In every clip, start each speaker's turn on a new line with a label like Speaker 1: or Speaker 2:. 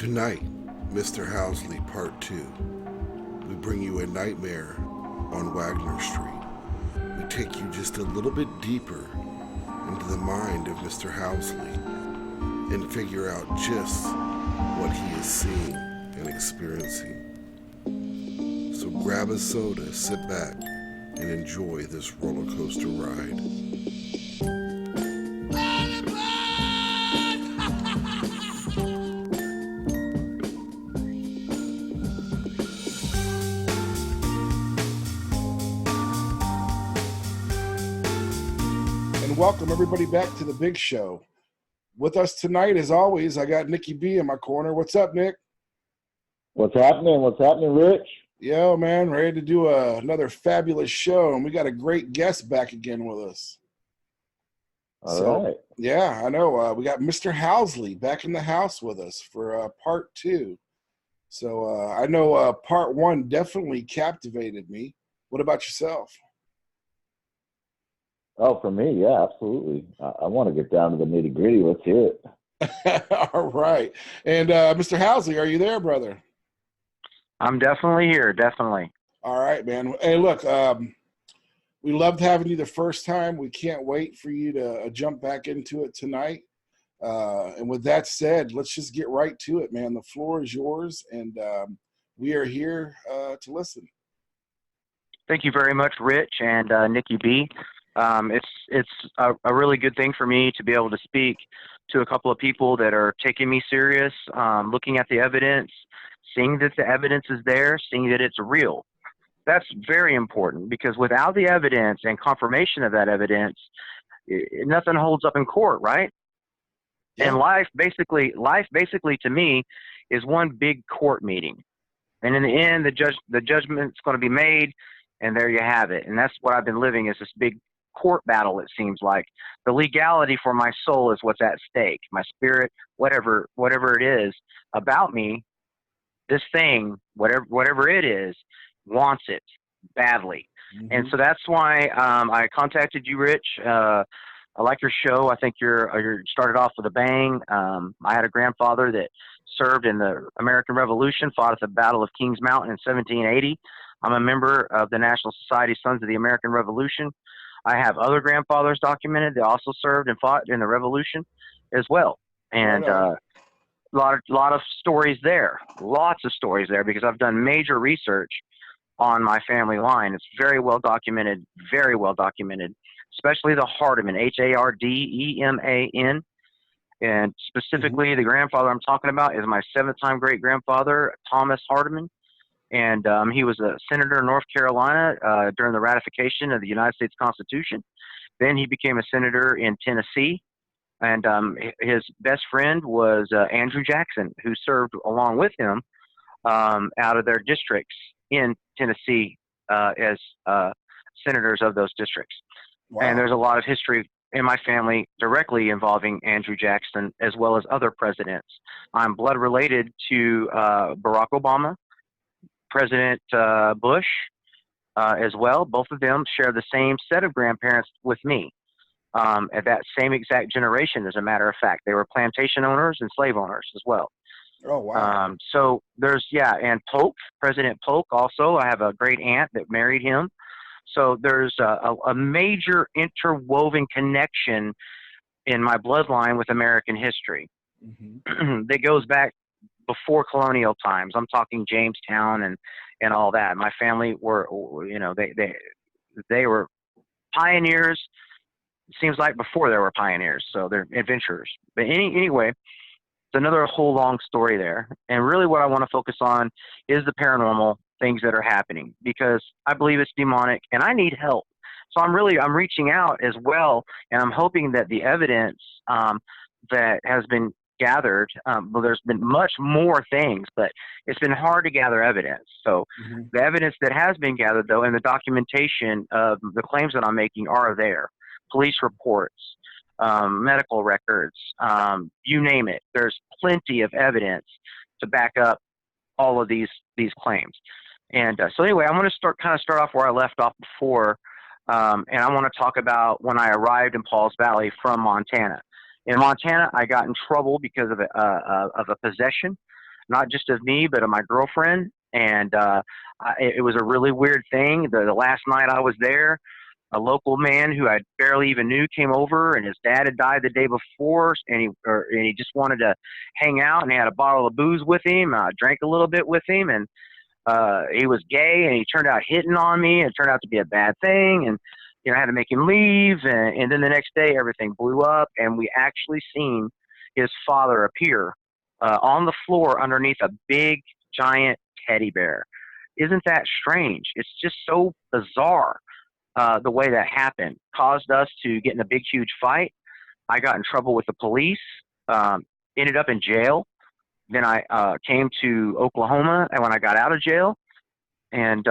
Speaker 1: Tonight, Mr. Housley Part 2. We bring you a nightmare on Wagner Street. We take you just a little bit deeper into the mind of Mr. Housley and figure out just what he is seeing and experiencing. So grab a soda, sit back, and enjoy this roller coaster ride. Welcome everybody back to the big show. With us tonight, as always, I got Nicky B in my corner. What's up, Nick?
Speaker 2: What's happening? What's happening, Rich?
Speaker 1: Yo, man, ready to do another fabulous show, and we got a great guest back again with us.
Speaker 2: All right.
Speaker 1: Yeah, I know. We got Mr. Housley back in the house with us for part 2. So I know part 1 definitely captivated me. What about yourself?
Speaker 2: Oh, for me, yeah, absolutely. I want to get down to the nitty gritty. Let's hear it.
Speaker 1: All right. And Mr. Housley, are you there, brother?
Speaker 3: I'm definitely here, definitely.
Speaker 1: All right, man. Hey, look, we loved having you the first time. We can't wait for you to jump back into it tonight. And with that said, let's just get right to it, man. The floor is yours, and we are here to listen.
Speaker 3: Thank you very much, Rich and Nicky B. It's a really good thing for me to be able to speak to a couple of people that are taking me serious, looking at the evidence, seeing that the evidence is there, seeing that it's real. That's very important, because without the evidence and confirmation of that evidence, nothing holds up in court, right? Yeah. And life basically to me is one big court meeting. And in the end, the judgment's going to be made, and there you have it. And that's what I've been living, is this big court battle. It seems like the legality for my soul is what's at stake. My spirit, whatever it is about me, this thing, whatever it is, wants it badly. Mm-hmm. And so that's why I contacted you, Rich. I like your show. I think you started off with a bang. I had a grandfather that served in the American Revolution, fought at the Battle of Kings Mountain in 1780. I'm a member of the National Society Sons of the American Revolution. I have other grandfathers documented that also served and fought in the Revolution as well. And a lot of stories there, lots of stories there, because I've done major research on my family line. It's very well documented, especially the Hardeman, Hardeman. And specifically, the grandfather I'm talking about is my 7th-time great-grandfather, Thomas Hardeman. And he was a senator in North Carolina during the ratification of the United States Constitution. Then he became a senator in Tennessee. And his best friend was Andrew Jackson, who served along with him out of their districts in Tennessee as senators of those districts. Wow. And there's a lot of history in my family directly involving Andrew Jackson, as well as other presidents. I'm blood related to Barack Obama, President Bush as well. Both of them share the same set of grandparents with me, at that same exact generation, as a matter of fact. They were plantation owners and slave owners as well.
Speaker 1: Oh, wow.
Speaker 3: So there's, and Polk, President Polk also. I have a great aunt that married him. So there's a major interwoven connection in my bloodline with American history. Mm-hmm. That goes back before colonial times. I'm talking Jamestown and all that. My family were, they were pioneers. It seems like before there were pioneers, so they're adventurers. But anyway, it's another whole long story there. And really what I want to focus on is the paranormal things that are happening, because I believe it's demonic and I need help. So I'm reaching out as well, and I'm hoping that the evidence that has been gathered, well, there's been much more things, but it's been hard to gather evidence. So the evidence that has been gathered, though, and the documentation of the claims that I'm making are there. Police reports, medical records, you name it. There's plenty of evidence to back up all of these claims. And so anyway, I'm going to start off where I left off before, and I want to talk about when I arrived in Pauls Valley from Montana. In Montana, I got in trouble because of a possession. not just of me, but of my girlfriend. And it was a really weird thing. The last night I was there, a local man who I barely even knew came over, and his dad had died the day before, and he just wanted to hang out, and he had a bottle of booze with him. I drank a little bit with him, and he was gay, and he turned out hitting on me. It turned out to be a bad thing, and I had to make him leave. And then the next day, everything blew up, and we actually seen his father appear on the floor underneath a big, giant teddy bear. Isn't that strange? It's just so bizarre. The way that happened caused us to get in a big, huge fight. I got in trouble with the police, ended up in jail. Then I came to Oklahoma, and when I got out of jail, and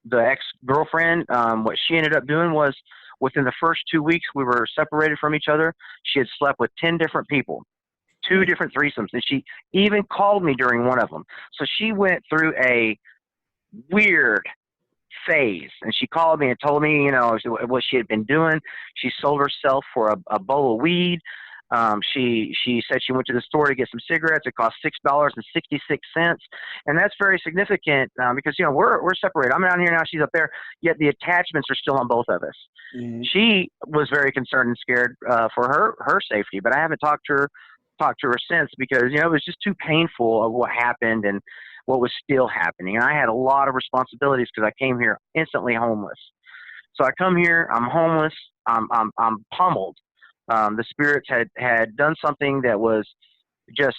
Speaker 3: the ex-girlfriend, what she ended up doing was within the first 2 weeks we were separated from each other, she had slept with 10 different people, 2 different threesomes, and she even called me during one of them. So she went through a weird phase, and she called me and told me, what she had been doing. She sold herself for a bowl of weed. She said she went to the store to get some cigarettes. It cost $6.66, and that's very significant because we're separated. I'm down here now, she's up there. Yet the attachments are still on both of us. Mm-hmm. She was very concerned and scared for her safety, but I haven't talked to her since because it was just too painful of what happened and what was still happening. And I had a lot of responsibilities because I came here instantly homeless. So I come here, I'm homeless, I'm pummeled. The spirits had done something that was just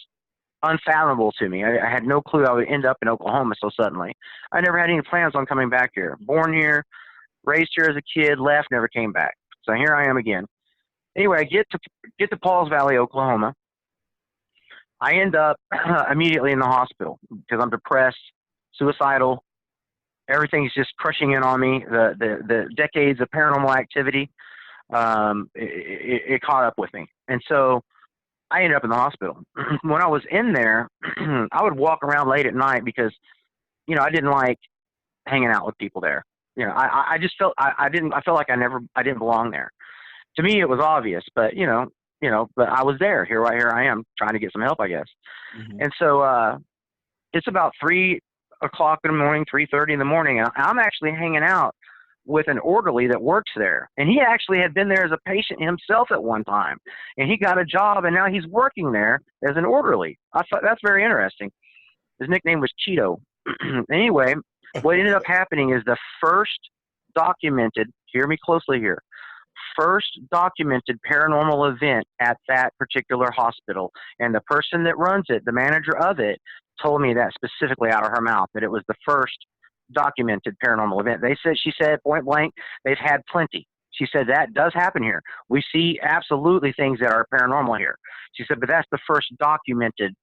Speaker 3: unfathomable to me. I had no clue I would end up in Oklahoma so suddenly. I never had any plans on coming back here. Born here, raised here as a kid, left, never came back. So here I am again. Anyway, I get to Pauls Valley, Oklahoma. I end up immediately in the hospital because I'm depressed, suicidal. Everything's just crushing in on me. The decades of paranormal activity, it caught up with me. And so I ended up in the hospital. When I was in there, I would walk around late at night because, I didn't like hanging out with people there. I just felt I felt like I didn't belong there. To me, it was obvious, but but I was there. Here I am trying to get some help, I guess. Mm-hmm. And so it's about 3 o'clock in the morning, 3:30 in the morning, and I'm actually hanging out with an orderly that works there. And he actually had been there as a patient himself at one time. And he got a job, and now he's working there as an orderly. I thought that's very interesting. His nickname was Cheeto. Anyway, what ended up happening is the first documented, hear me closely here, first documented paranormal event at that particular hospital. And the person that runs it, the manager of it, told me that specifically out of her mouth, that it was the first documented paranormal event. She said point blank, they've had plenty. She said that does happen here. We see absolutely things that are paranormal here. She said, but that's the first documented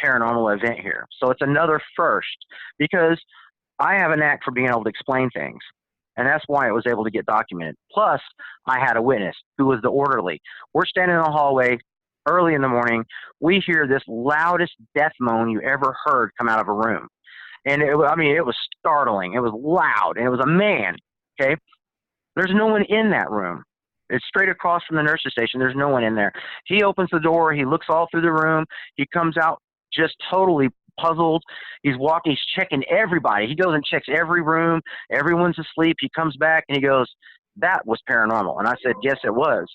Speaker 3: paranormal event here. So it's another first because I have a knack for being able to explain things. And that's why it was able to get documented. Plus, I had a witness who was the orderly. We're standing in the hallway early in the morning. We hear this loudest death moan you ever heard come out of a room. And it was startling. It was loud. And it was a man, okay? There's no one in that room. It's straight across from the nurse's station. There's no one in there. He opens the door. He looks all through the room. He comes out just totally puzzled. He's walking. He's checking everybody. He goes and checks every room. Everyone's asleep. He comes back and he goes, that was paranormal. And I said, yes, it was.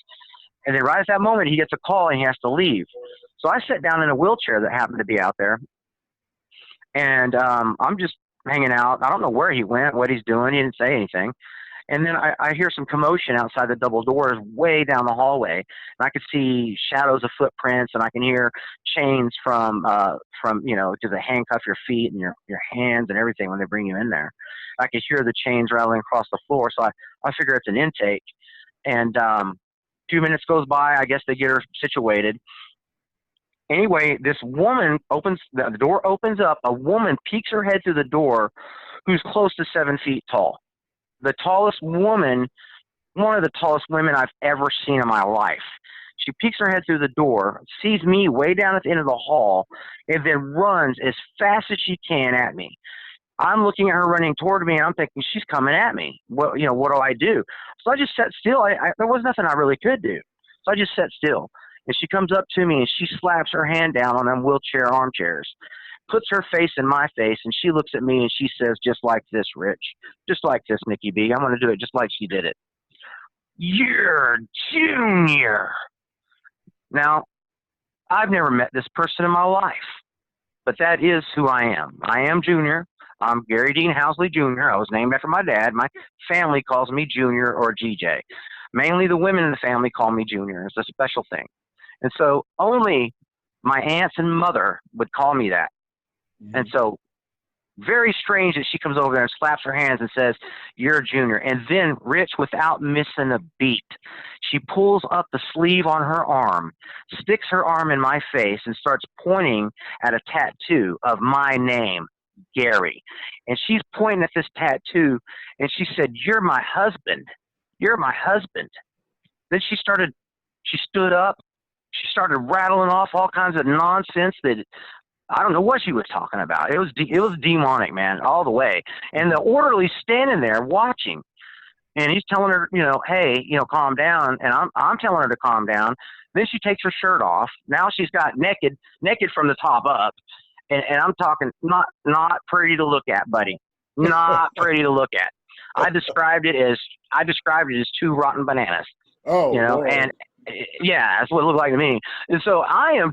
Speaker 3: And then right at that moment, he gets a call and he has to leave. So I sat down in a wheelchair that happened to be out there. And I'm just hanging out. I don't know where he went, what he's doing. He didn't say anything. And then I hear some commotion outside the double doors way down the hallway. And I could see shadows of footprints, and I can hear chains from because they handcuff your feet and your hands and everything when they bring you in there. I could hear the chains rattling across the floor. So I figure it's an intake. And 2 minutes goes by. I guess they get her situated. Anyway, this woman the door opens up. A woman peeks her head through the door who's close to 7 feet tall. The tallest woman, one of the tallest women I've ever seen in my life. She peeks her head through the door, sees me way down at the end of the hall, and then runs as fast as she can at me. I'm looking at her running toward me, and I'm thinking, she's coming at me. What do I do? So I just sat still. There was nothing I really could do. So I just sat still. And she comes up to me and she slaps her hand down on them wheelchair armchairs, puts her face in my face, and she looks at me and she says, just like this, Rich, just like this, Nikki B, I'm going to do it just like she did it. You're Junior. Now, I've never met this person in my life, but that is who I am. I am Junior. I'm Gary Dean Housley Jr. I was named after my dad. My family calls me Junior or GJ. Mainly the women in the family call me Junior. It's a special thing. And so only my aunts and mother would call me that. Mm-hmm. And so very strange that she comes over there and slaps her hands and says, you're Junior. And then, Rich, without missing a beat, she pulls up the sleeve on her arm, sticks her arm in my face, and starts pointing at a tattoo of my name, Gary. And she's pointing at this tattoo, and she said, you're my husband. You're my husband. Then she stood up. She started rattling off all kinds of nonsense that I don't know what she was talking about. It was demonic, man, all the way. And the orderly's standing there watching, and he's telling her, hey, calm down. And I'm telling her to calm down. Then she takes her shirt off. Now she's got naked from the top up, and I'm talking not pretty to look at, buddy, not pretty to look at. I described it as two rotten bananas.
Speaker 1: Oh, Lord.
Speaker 3: And yeah, that's what it looked like to me. And so I'm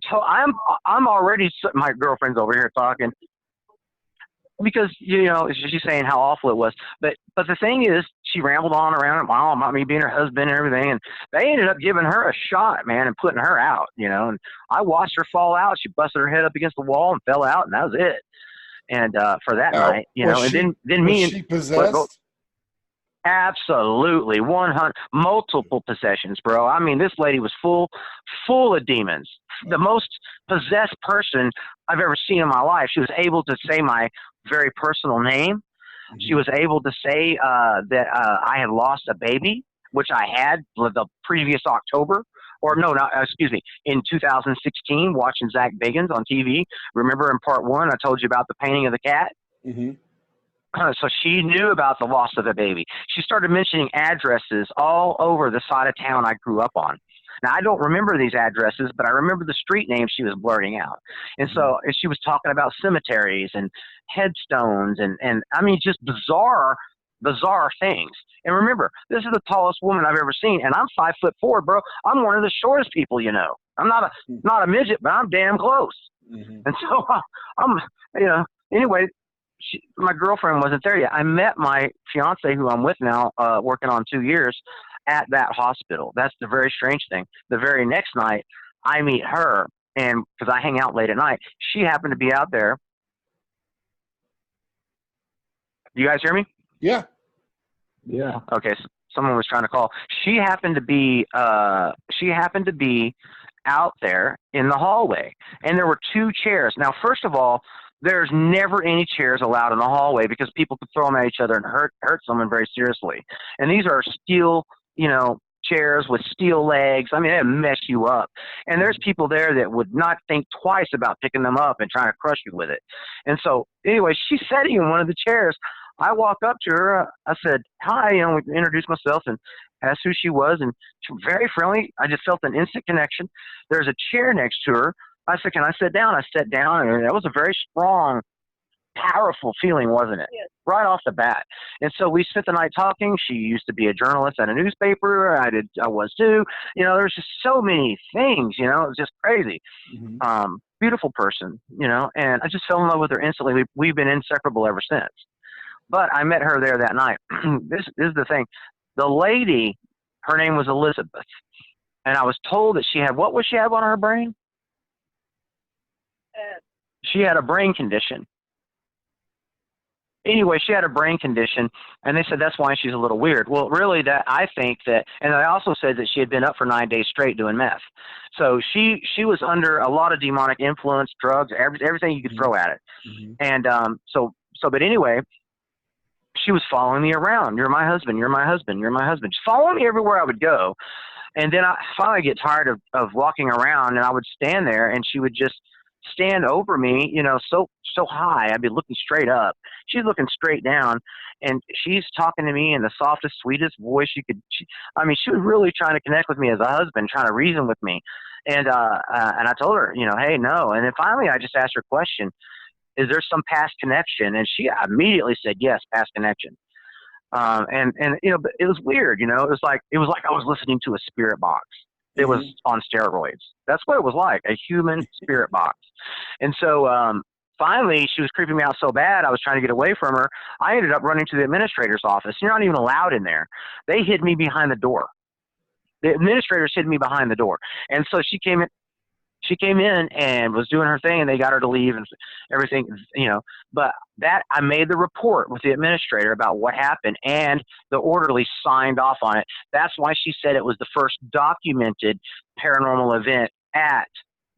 Speaker 3: already, my girlfriend's over here talking because, she's saying how awful it was. But the thing is, she rambled on around about me being her husband and everything. And they ended up giving her a shot, man, and putting her out, and I watched her fall out. She busted her head up against the wall and fell out, and that was it. And for that night, and then me and
Speaker 1: she possessed?
Speaker 3: Absolutely, 100 multiple possessions, bro. I mean, this lady was full of demons. The most possessed person I've ever seen in my life. She was able to say my very personal name. Mm-hmm. She was able to say that I had lost a baby, which I had the previous October. In 2016, watching Zach Bagans on TV. Remember in part 1, I told you about the painting of the cat? Mm-hmm. So she knew about the loss of the baby. She started mentioning addresses all over the side of town I grew up on. Now, I don't remember these addresses, but I remember the street names she was blurting out. And so and she was talking about cemeteries and headstones and I mean, just bizarre things. And remember, this is the tallest woman I've ever seen, and I'm 5'4", bro. I'm one of the shortest people, I'm not a midget, but I'm damn close. Mm-hmm. And so I'm, anyway, my girlfriend wasn't there yet. I met my fiance, who I'm with now, working on 2 years, at that hospital. That's the very strange thing. The very next night, I meet her, and because I hang out late at night, she happened to be out there. You guys hear me?
Speaker 1: Yeah.
Speaker 2: Yeah.
Speaker 3: Okay. So someone was trying to call. She happened to be out there in the hallway, and there were 2 chairs. Now, first of all, there's never any chairs allowed in the hallway because people could throw them at each other and hurt someone very seriously. And these are steel, chairs with steel legs. I mean, they mess you up. And there's people there that would not think twice about picking them up and trying to crush you with it. And so, anyway, she's sitting in one of the chairs. I walk up to her. I said, hi, introduced myself and asked who she was. And she was very friendly. I just felt an instant connection. There's a chair next to her. I said, can I sit down? I sat down, and that was a very strong, powerful feeling, wasn't it? Yes. Right off the bat. And so we spent the night talking. She used to be a journalist at a newspaper. I was too. There's just so many things, it was just crazy. Mm-hmm. Beautiful person, and I just fell in love with her instantly. We've been inseparable ever since. But I met her there that night. This is the thing. The lady, her name was Elizabeth, and I was told that she had, what was she have on her brain? She had a brain condition. Anyway, she had a brain condition, and they said that's why she's a little weird. Well, really, I think that, and they also said that she had been up for 9 days straight doing meth. So she was under a lot of demonic influence, drugs, everything you could throw at it. Mm-hmm. And but anyway, she was following me around. You're my husband. You're my husband. You're my husband. She's following me everywhere I would go. And then I finally get tired of walking around, and I would stand there, and she would just stand over me, so high. I'd be looking straight up. She's looking straight down, and she's talking to me in the softest, sweetest voice you could. She was really trying to connect with me as a husband, trying to reason with me. And I told her, hey, no. And then finally, I just asked her a question: is there some past connection? And she immediately said, yes, past connection. And but it was weird, it was like I was listening to a spirit box. It was on steroids. That's what it was like, a human spirit box. And so finally, she was creeping me out so bad, I was trying to get away from her. I ended up running to the administrator's office. You're not even allowed in there. They hid me behind the door. The administrators hid me behind the door. And so she came in. She came in and was doing her thing, and they got her to leave and everything, But I made the report with the administrator about what happened, and the orderly signed off on it. That's why she said it was the first documented paranormal event at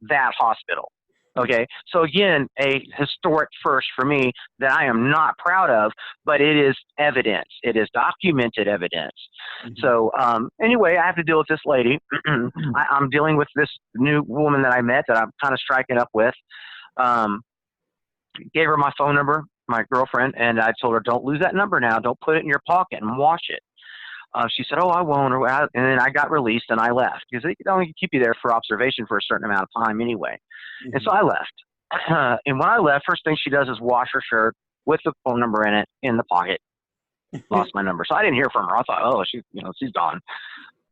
Speaker 3: that hospital. Okay, so again, a historic first for me that I am not proud of, but it is evidence. It is documented evidence. So anyway, I have to deal with this lady. I'm dealing with this new woman that I met that I'm kind of striking up with. Gave her my phone number, my girlfriend, and I told her, don't lose that number now. Don't put it in your pocket and wash it. She said, oh, I won't. And then I got released and I left because they could only keep you there for observation for a certain amount of time anyway. And so I left. And when I left, first thing she does is wash her shirt with the phone number in it in the pocket. Lost my number. So I didn't hear from her. I thought, oh, she's gone.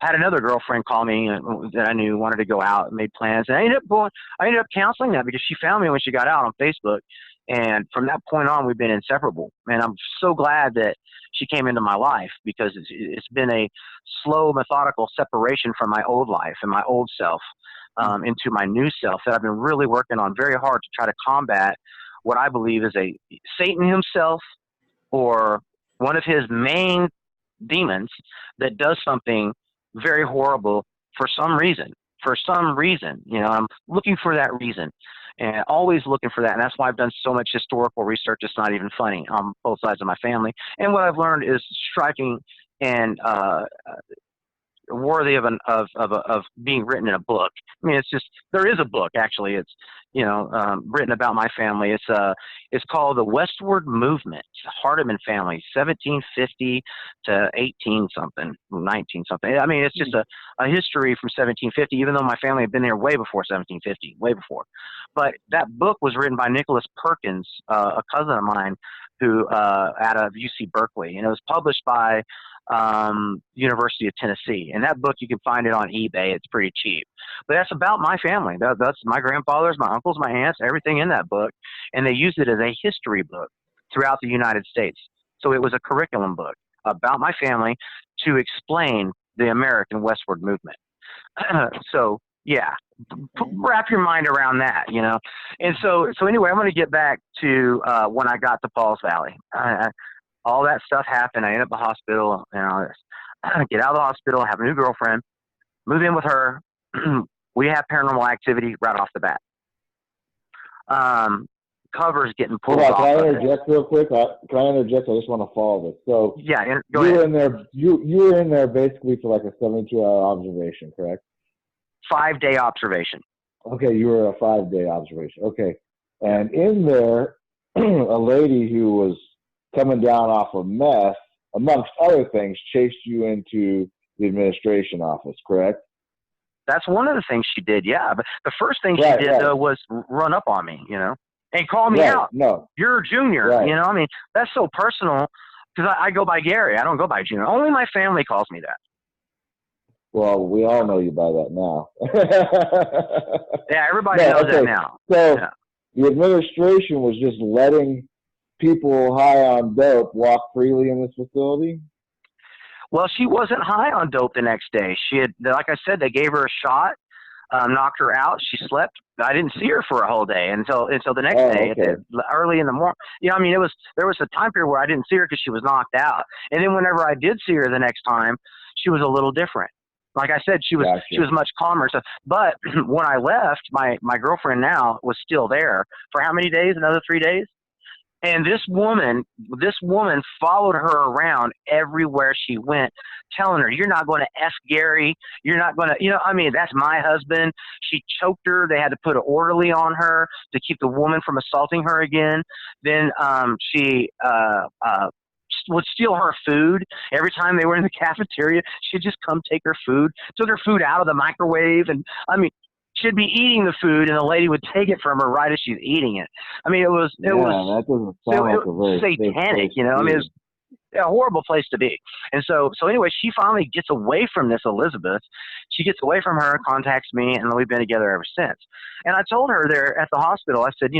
Speaker 3: I had another girlfriend call me that I knew wanted to go out and made plans. And I ended up canceling that because she found me when she got out on Facebook. And from that point on, we've been inseparable. And I'm so glad that she came into my life because it's been a slow, methodical separation from my old life and my old self into my new self that I've been really working on very hard to try to combat what I believe is a Satan himself or one of his main demons that does something very horrible for some reason. I'm looking for that reason. And always looking for that. And that's why I've done so much historical research. It's not even funny on both sides of my family. And what I've learned is striking and worthy of being written in a book. I mean, there is a book actually. It's written about my family. It's called The Westward Movement, Hardiman Family, 1750 to 18 something, 19 something. I mean, it's just a history from 1750, even though my family had been there way before 1750, way before. But that book was written by Nicholas Perkins, a cousin of mine, who out of UC Berkeley, and it was published by University of Tennessee. And that book, you can find it on eBay. It's pretty cheap. But that's about my family. That's my grandfathers, my uncles, my aunts, everything in that book. And they used it as a history book throughout the United States. So it was a curriculum book about my family to explain the American westward movement. So, yeah, wrap your mind around that, And so anyway, I'm going to get back to when I got to Pauls Valley. All that stuff happened. I ended up in the hospital and all this. I get out of the hospital, have a new girlfriend, move in with her. We have paranormal activity right off the bat. Covers getting pulled off.
Speaker 2: Can I interject real quick? Can I interject? I just want to follow this. So
Speaker 3: yeah, go ahead.
Speaker 2: You were in there basically for like a 72-hour observation, correct?
Speaker 3: 5-day observation.
Speaker 2: Okay, you were a 5-day observation. Okay, and in there, a lady who was coming down off of meth, amongst other things, chased you into the administration office, correct?
Speaker 3: That's one of the things she did, yeah. But the first thing she did, though, was run up on me, and call me out.
Speaker 2: No.
Speaker 3: You're a junior, I mean, that's so personal because I go by Gary. I don't go by Junior. Only my family calls me that.
Speaker 2: Well, we all know you by that now.
Speaker 3: Yeah, everybody knows that now.
Speaker 2: So the administration was just letting people high on dope walk freely in this facility?
Speaker 3: Well, she wasn't high on dope the next day. She had, like I said, they gave her a shot, knocked her out. She slept. I didn't see her for a whole day until the next day, early in the morning. I mean, there was a time period where I didn't see her because she was knocked out, and then whenever I did see her the next time, she was a little different. Like I said, she was much calmer. So, but when I left, my girlfriend now was still there for how many days? Another 3 days. And this woman followed her around everywhere she went, telling her, "You're not going to F Gary. You're not going to, I mean, that's my husband." She choked her. They had to put an orderly on her to keep the woman from assaulting her again. Then she would steal her food. Every time they were in the cafeteria, she'd just come take her food, took her food out of the microwave. And I mean, she'd be eating the food and the lady would take it from her right as she's eating it. I mean,
Speaker 2: that doesn't sound like a very
Speaker 3: satanic, I mean, it's a horrible place to be. And so anyway, she finally gets away from this Elizabeth. She gets away from her, contacts me, and we've been together ever since. And I told her there at the hospital, I said,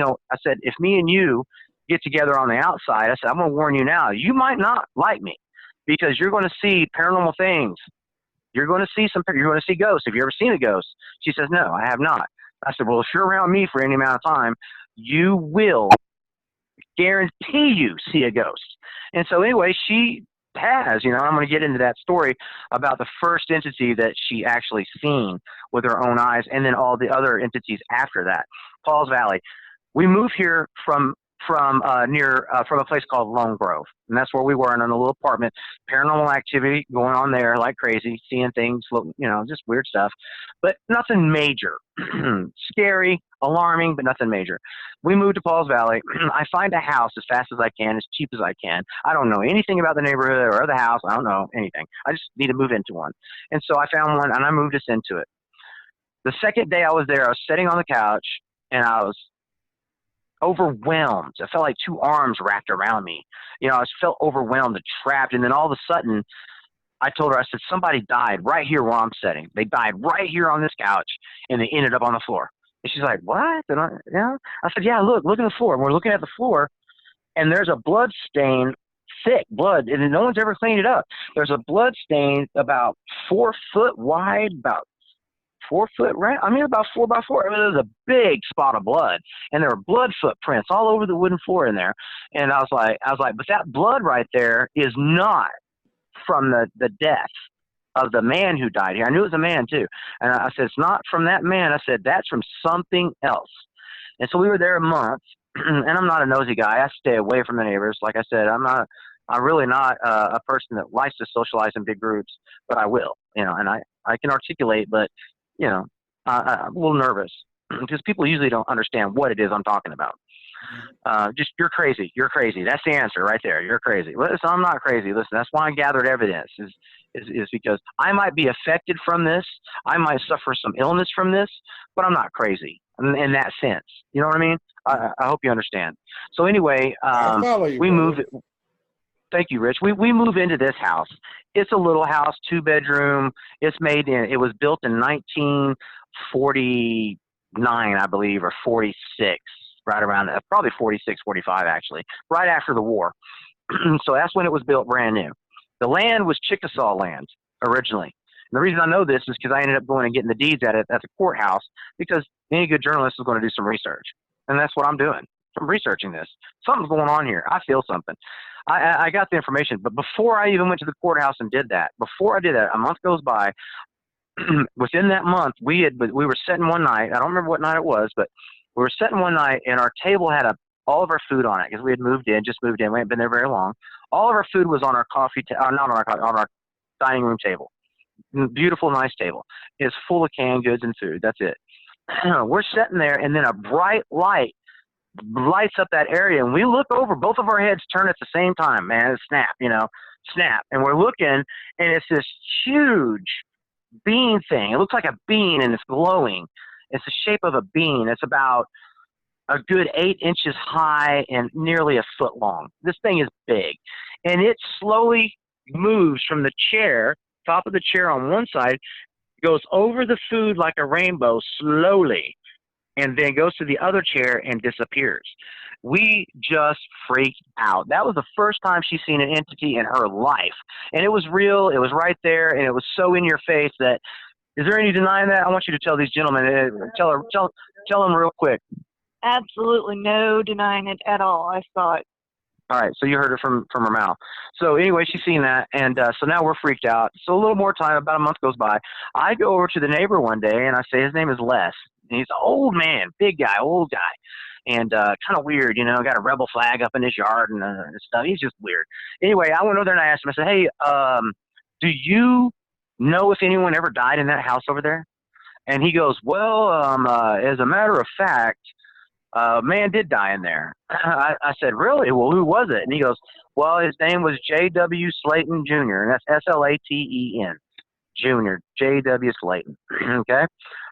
Speaker 3: if me and you get together on the outside, I said, I'm going to warn you now, you might not like me because you're going to see paranormal things. You're going to see ghosts. Have you ever seen a ghost? She says, no, I have not. I said, well, if you're around me for any amount of time, you will guarantee you see a ghost. And so anyway, she has, I'm going to get into that story about the first entity that she actually seen with her own eyes, and then all the other entities after that. Paul's Valley. We moved here from a place called Lone Grove, and that's where we were in a little apartment. Paranormal activity going on there like crazy, seeing things, just weird stuff, but nothing major. Scary, alarming, but nothing major. We moved to Paul's Valley. I find a house as fast as I can, as cheap as I can. I don't know anything about the neighborhood or the house. I don't know anything. I just need to move into one. And so I found one, and I moved us into it. The second day I was there, I was sitting on the couch, and I was overwhelmed. I felt like two arms wrapped around me. I just felt overwhelmed and trapped. And then all of a sudden, I told her, I said, somebody died right here where I'm sitting. They died right here on this couch, and they ended up on the floor. And she's like, what? And I said, yeah, look at the floor. And we're looking at the floor, and there's a blood stain, thick blood, and no one's ever cleaned it up. There's a blood stain about 4 foot wide, about 4 foot round. I mean, about 4 by 4. I mean, there's a big spot of blood, and there were blood footprints all over the wooden floor in there. And I was like, but that blood right there is not from the death of the man who died here. I knew it was a man too. And I said, it's not from that man. I said, that's from something else. And so we were there a month, and I'm not a nosy guy. I stay away from the neighbors. Like I said, I'm really not a person that likes to socialize in big groups, but I will, and I can articulate, but I'm a little nervous because people usually don't understand what it is I'm talking about. Just, you're crazy. You're crazy. That's the answer right there. You're crazy. Listen, I'm not crazy. Listen, that's why I gathered evidence is because I might be affected from this. I might suffer some illness from this, but I'm not crazy in that sense. You know what I mean? I hope you understand. So anyway,
Speaker 1: I follow you,
Speaker 3: we
Speaker 1: brother.
Speaker 3: moved. Thank you, Rich. We move into this house. It's a little house, 2-bedroom. It was built in 1949, I believe, or 46, right around, probably 46, 45 actually, right after the war. So that's when it was built brand new. The land was Chickasaw land originally. And the reason I know this is because I ended up going and getting the deeds at the courthouse, because any good journalist is going to do some research. And that's what I'm doing. I'm researching this. Something's going on here. I feel something. I got the information, but before I even went to the courthouse and did that, a month goes by. Within that month, we were sitting one night. I don't remember what night it was, but we were sitting one night, and our table had all of our food on it because we had just moved in. We hadn't been there very long. All of our food was on our on our dining room table. Beautiful, nice table. It's full of canned goods and food. That's it. We're sitting there, and then a bright light lights up that area, and we look over. Both of our heads turn at the same time, man. Snap. And we're looking, and it's this huge bean thing. It looks like a bean, and it's glowing. It's the shape of a bean. It's about a good 8 inches high and nearly a foot long. This thing is big, and it slowly moves from the chair, top of the chair on one side, goes over the food like a rainbow slowly, and then goes to the other chair and disappears. We just freaked out. That was the first time she's seen an entity in her life. And it was real. It was right there. And it was so in your face that, is there any denying that? I want you to tell these gentlemen, tell them real quick.
Speaker 4: Absolutely no denying it at all. I saw it.
Speaker 3: All right, so you heard it from her mouth. So anyway, she's seen that, and so now we're freaked out. So a little more time, about a month goes by. I go over to the neighbor one day, and I say, his name is Les. And he's an old man, big guy, old guy. and kind of weird, got a rebel flag up in his yard and stuff. He's just weird. Anyway, I went over there and I asked him, I said, hey, do you know if anyone ever died in that house over there? And he goes, well, as a matter of fact, a man did die in there. I said, really? Well, who was it? And he goes, well, his name was J.W. Slayton Jr., and that's S-L-A-T-E-N, Jr., J.W. Slayton. Okay?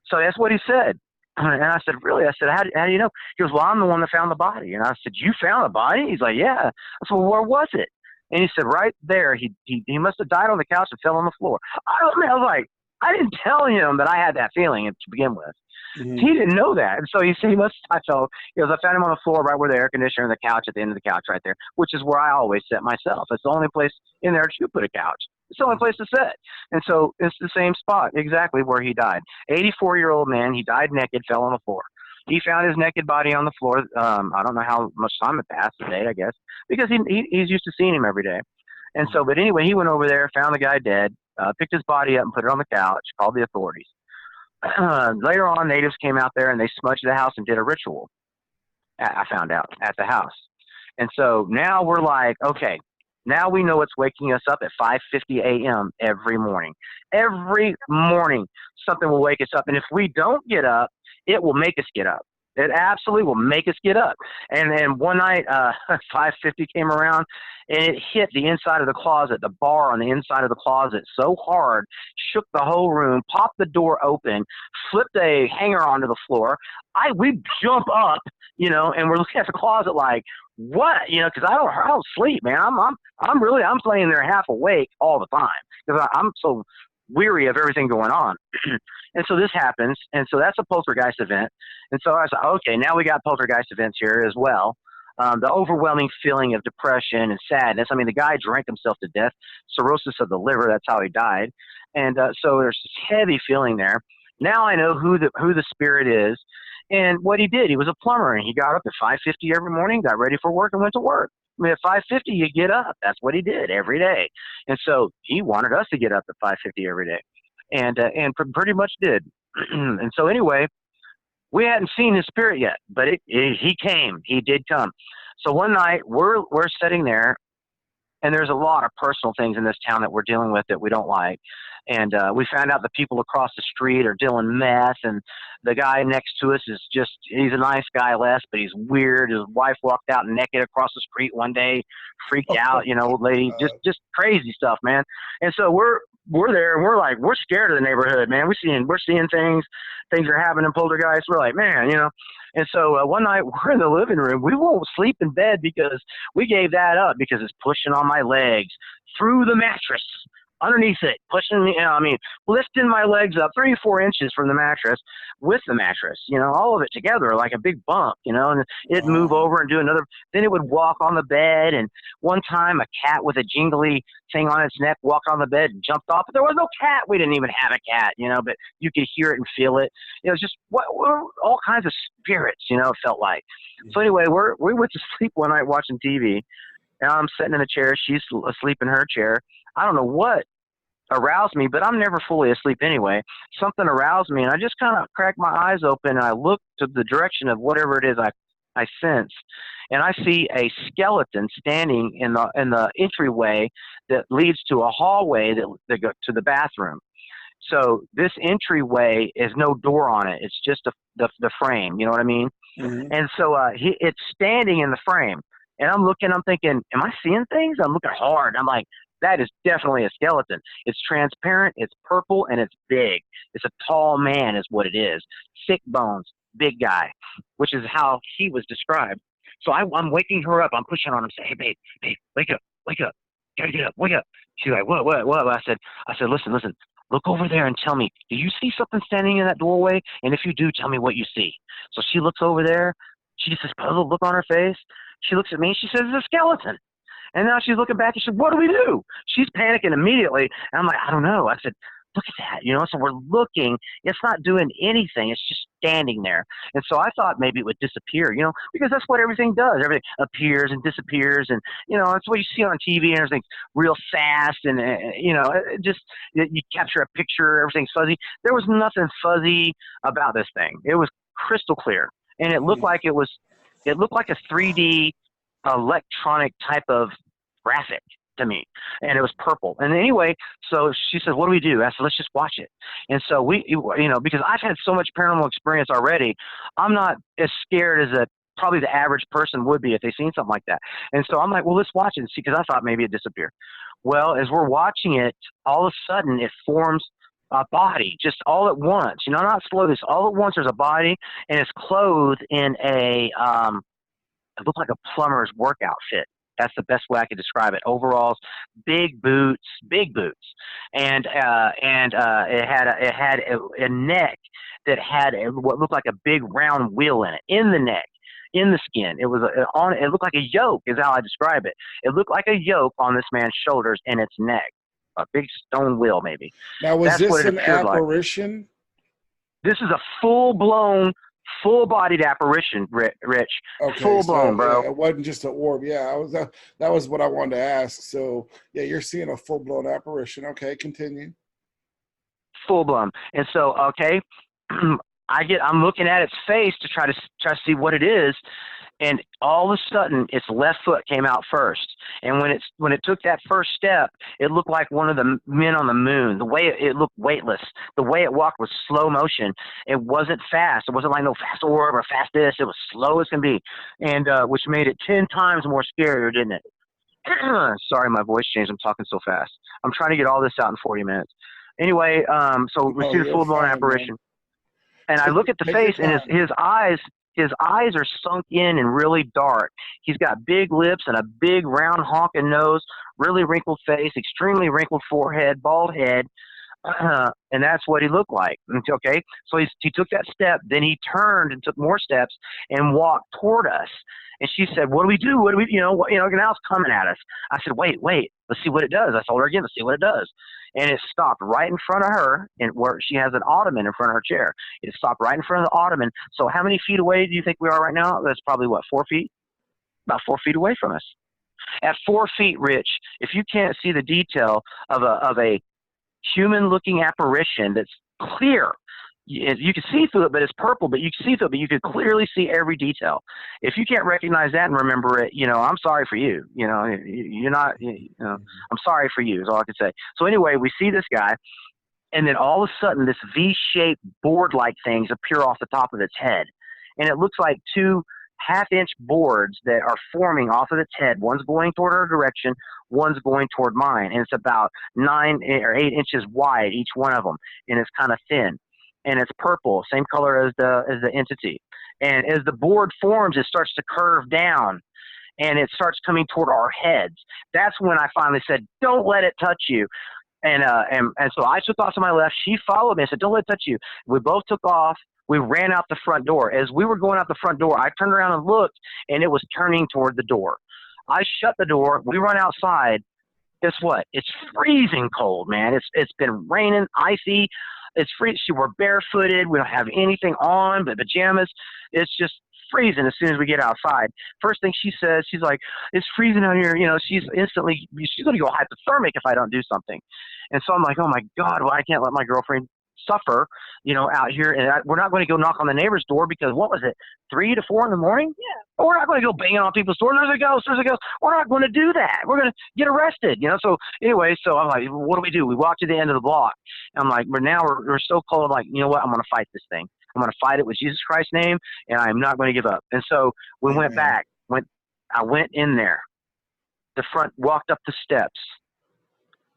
Speaker 3: So that's what he said. And I said, really? I said, how do you know? He goes, well, I'm the one that found the body. And I said, you found the body? He's like, yeah. I said, well, where was it? And he said, right there. He must have died on the couch and fell on the floor. I was like, I didn't tell him that I had that feeling to begin with. Mm-hmm. He didn't know that. And so he said, I found him on the floor right where the air conditioner and the couch at the end of the couch right there, which is where I always sit myself. It's the only place in there to put a couch. It's the only place to sit. And so it's the same spot exactly where he died. 84-year-old man. He died naked, fell on the floor. He found his naked body on the floor. I don't know how much time had passed today, I guess, because he's used to seeing him every day. And so, but anyway, he went over there, found the guy dead, picked his body up and put it on the couch, called the authorities. Later on, natives came out there and they smudged the house and did a ritual, I found out, at the house. And so now we're like, okay, now we know it's waking us up at 5:50 a.m. every morning. Every morning, something will wake us up. And if we don't get up, it will make us get up. It absolutely will make us get up. And then one night, 5:50 came around, and it hit the inside of the closet, the bar on the inside of the closet so hard, shook the whole room, popped the door open, flipped a hanger onto the floor. We jump up, and we're looking at the closet like, what? Because I don't sleep, man. I'm laying there half awake all the time because I'm so weary of everything going on. And so this happens, and so that's a poltergeist event. And so I said, okay, now we got poltergeist events here as well. The overwhelming feeling of depression and sadness. I mean, the guy drank himself to death, cirrhosis of the liver. That's how he died. And so there's this heavy feeling there. Now I know who the spirit is and what he did. He was a plumber, and he got up at 5:50 every morning, got ready for work, and went to work. I mean, at 5:50, you get up. That's what he did every day. And so he wanted us to get up at 5:50 every day, and pretty much did. And so anyway, we hadn't seen his spirit yet, but he came. He did come. So one night, we're sitting there, and there's a lot of personal things in this town that we're dealing with that we don't like. And we found out the people across the street are dealing meth, and the guy next to us he's a nice guy, Les, but he's weird. His wife walked out naked across the street one day, freaked out, old lady, just crazy stuff, man. And so we're there, and we're scared of the neighborhood, man. We're seeing things are happening, poltergeists. We're like, man, And so one night we're in the living room. We won't sleep in bed because we gave that up because it's pushing on my legs through the mattress. Underneath it, pushing me, lifting my legs up 3 or 4 inches from the mattress with the mattress, all of it together like a big bump, and it'd move over and do another. Then it would walk on the bed. And one time a cat with a jingly thing on its neck walked on the bed and jumped off. But there was no cat. We didn't even have a cat, but you could hear it and feel it. It was just all kinds of spirits, it felt like. So anyway, we went to sleep one night watching TV. And I'm sitting in a chair. She's asleep in her chair. I don't know what aroused me, but I'm never fully asleep anyway. Something aroused me, and I just kind of cracked my eyes open, and I looked to the direction of whatever it is I sense, and I see a skeleton standing in the entryway that leads to a hallway that goes to the bathroom. So this entryway is no door on it. It's just the frame. You know what I mean? Mm-hmm. And so it's standing in the frame. And I'm thinking, am I seeing things? I'm looking hard. I'm like, that is definitely a skeleton. It's transparent, it's purple, and it's big. It's a tall man is what it is. Thick bones, big guy, which is how he was described. So I'm waking her up. I'm pushing on him, saying, hey, babe, wake up. Gotta get up, wake up. She's like, what? I said, listen, look over there and tell me, do you see something standing in that doorway? And if you do, tell me what you see. So she looks over there. She just has a puzzled look on her face. She looks at me, she says, it's a skeleton. And now she's looking back and she said, what do we do? She's panicking immediately. And I'm like, I don't know. I said, look at that. So we're looking. It's not doing anything. It's just standing there. And so I thought maybe it would disappear, because that's what everything does. Everything appears and disappears. And, that's what you see on TV and everything's real fast. And, you capture a picture, everything's fuzzy. There was nothing fuzzy about this thing. It was crystal clear. And it looked like it was It looked like a 3D electronic type of graphic to me, and it was purple. And anyway, so she said, "What do we do?" I said, "Let's just watch it." And so because I've had so much paranormal experience already, I'm not as scared as probably the average person would be if they seen something like that. And so I'm like, "Well, let's watch it and see," because I thought maybe it disappeared. Well, as we're watching it, all of a sudden it forms a body just all at once. Not slowly. It's all at once. There's a body, and it's clothed in it looked like a plumber's work outfit. That's the best way I could describe it. Overalls, big boots, and it had a neck that had what looked like a big round wheel in it, in the neck, in the skin. It was it looked like a yoke, is how I describe it. It looked like a yoke on this man's shoulders and its neck, a big stone wheel maybe.
Speaker 5: Now, was
Speaker 3: That's
Speaker 5: this an apparition?
Speaker 3: Like. This is a full-blown, full-bodied apparition, Rich.
Speaker 5: Okay,
Speaker 3: full-blown, bro.
Speaker 5: Yeah, it wasn't just an orb. Yeah, that was what I wanted to ask. So, yeah, you're seeing a full-blown apparition. Okay, continue.
Speaker 3: Full-blown. And so, okay, I'm looking at its face to try to see what it is, and all of a sudden, its left foot came out first. And when it took that first step, it looked like one of the men on the moon. The way it looked weightless. The way it walked was slow motion. It wasn't fast. It wasn't like no fast orb or fast this. It was slow as can be, and which made it 10 times more scarier, didn't it? Sorry, my voice changed. I'm talking so fast. I'm trying to get all this out in 40 minutes. Anyway, so we see the full-blown apparition. Man. And I look at the face, and his eyes are sunk in and really dark. He's got big lips and a big round honking nose, really wrinkled face, extremely wrinkled forehead, bald head, and that's what he looked like. Okay, so he took that step, then he turned and took more steps and walked toward us. And she said, "What do we do? What do we, now it's coming at us." I said, "Wait, let's see what it does." I told her again, "Let's see what it does." And it stopped right in front of her, and where she has an ottoman in front of her chair. It stopped right in front of the ottoman. So how many feet away do you think we are right now? That's probably, 4 feet? About 4 feet away from us. At 4 feet, Rich, if you can't see the detail of a human-looking apparition that's clear, you can see through it, but it's purple, but you can see through it, but you can clearly see every detail. If you can't recognize that and remember it, I'm sorry for you. You're not, I'm sorry for you is all I can say. So anyway, we see this guy, and then all of a sudden this V-shaped board-like things appear off the top of its head. And it looks like 2 half-inch boards that are forming off of its head. One's going toward our direction, one's going toward mine. And it's about 9 or 8 inches wide, each one of them, and it's kind of thin. And it's purple, same color as the entity. And as the board forms, it starts to curve down, and it starts coming toward our heads. That's when I finally said, "Don't let it touch you." And so I took off to my left. She followed me. I said, "Don't let it touch you." We both took off. We ran out the front door. As we were going out the front door, I turned around and looked, and it was turning toward the door. I shut the door. We run outside. Guess what? It's freezing cold, man. It's been raining, icy. It's freezing. We're barefooted. We don't have anything on but pajamas. It's just freezing as soon as we get outside. First thing she says, she's like, "It's freezing out here." She's going to go hypothermic if I don't do something. And so I'm like, oh my God, well, I can't let my girlfriend suffer, out here. And we're not going to go knock on the neighbor's door because what was it, 3 to 4 in the morning? Yeah. We're not going to go banging on people's door. There's a ghost. We're not going to do that. We're going to get arrested, So anyway, so I'm like, what do? We walk to the end of the block. I'm like, we're so cold. Like, you know what? I'm going to fight this thing. I'm going to fight it with Jesus Christ's name, and I'm not going to give up. And so we went back. I went in there, walked up the steps,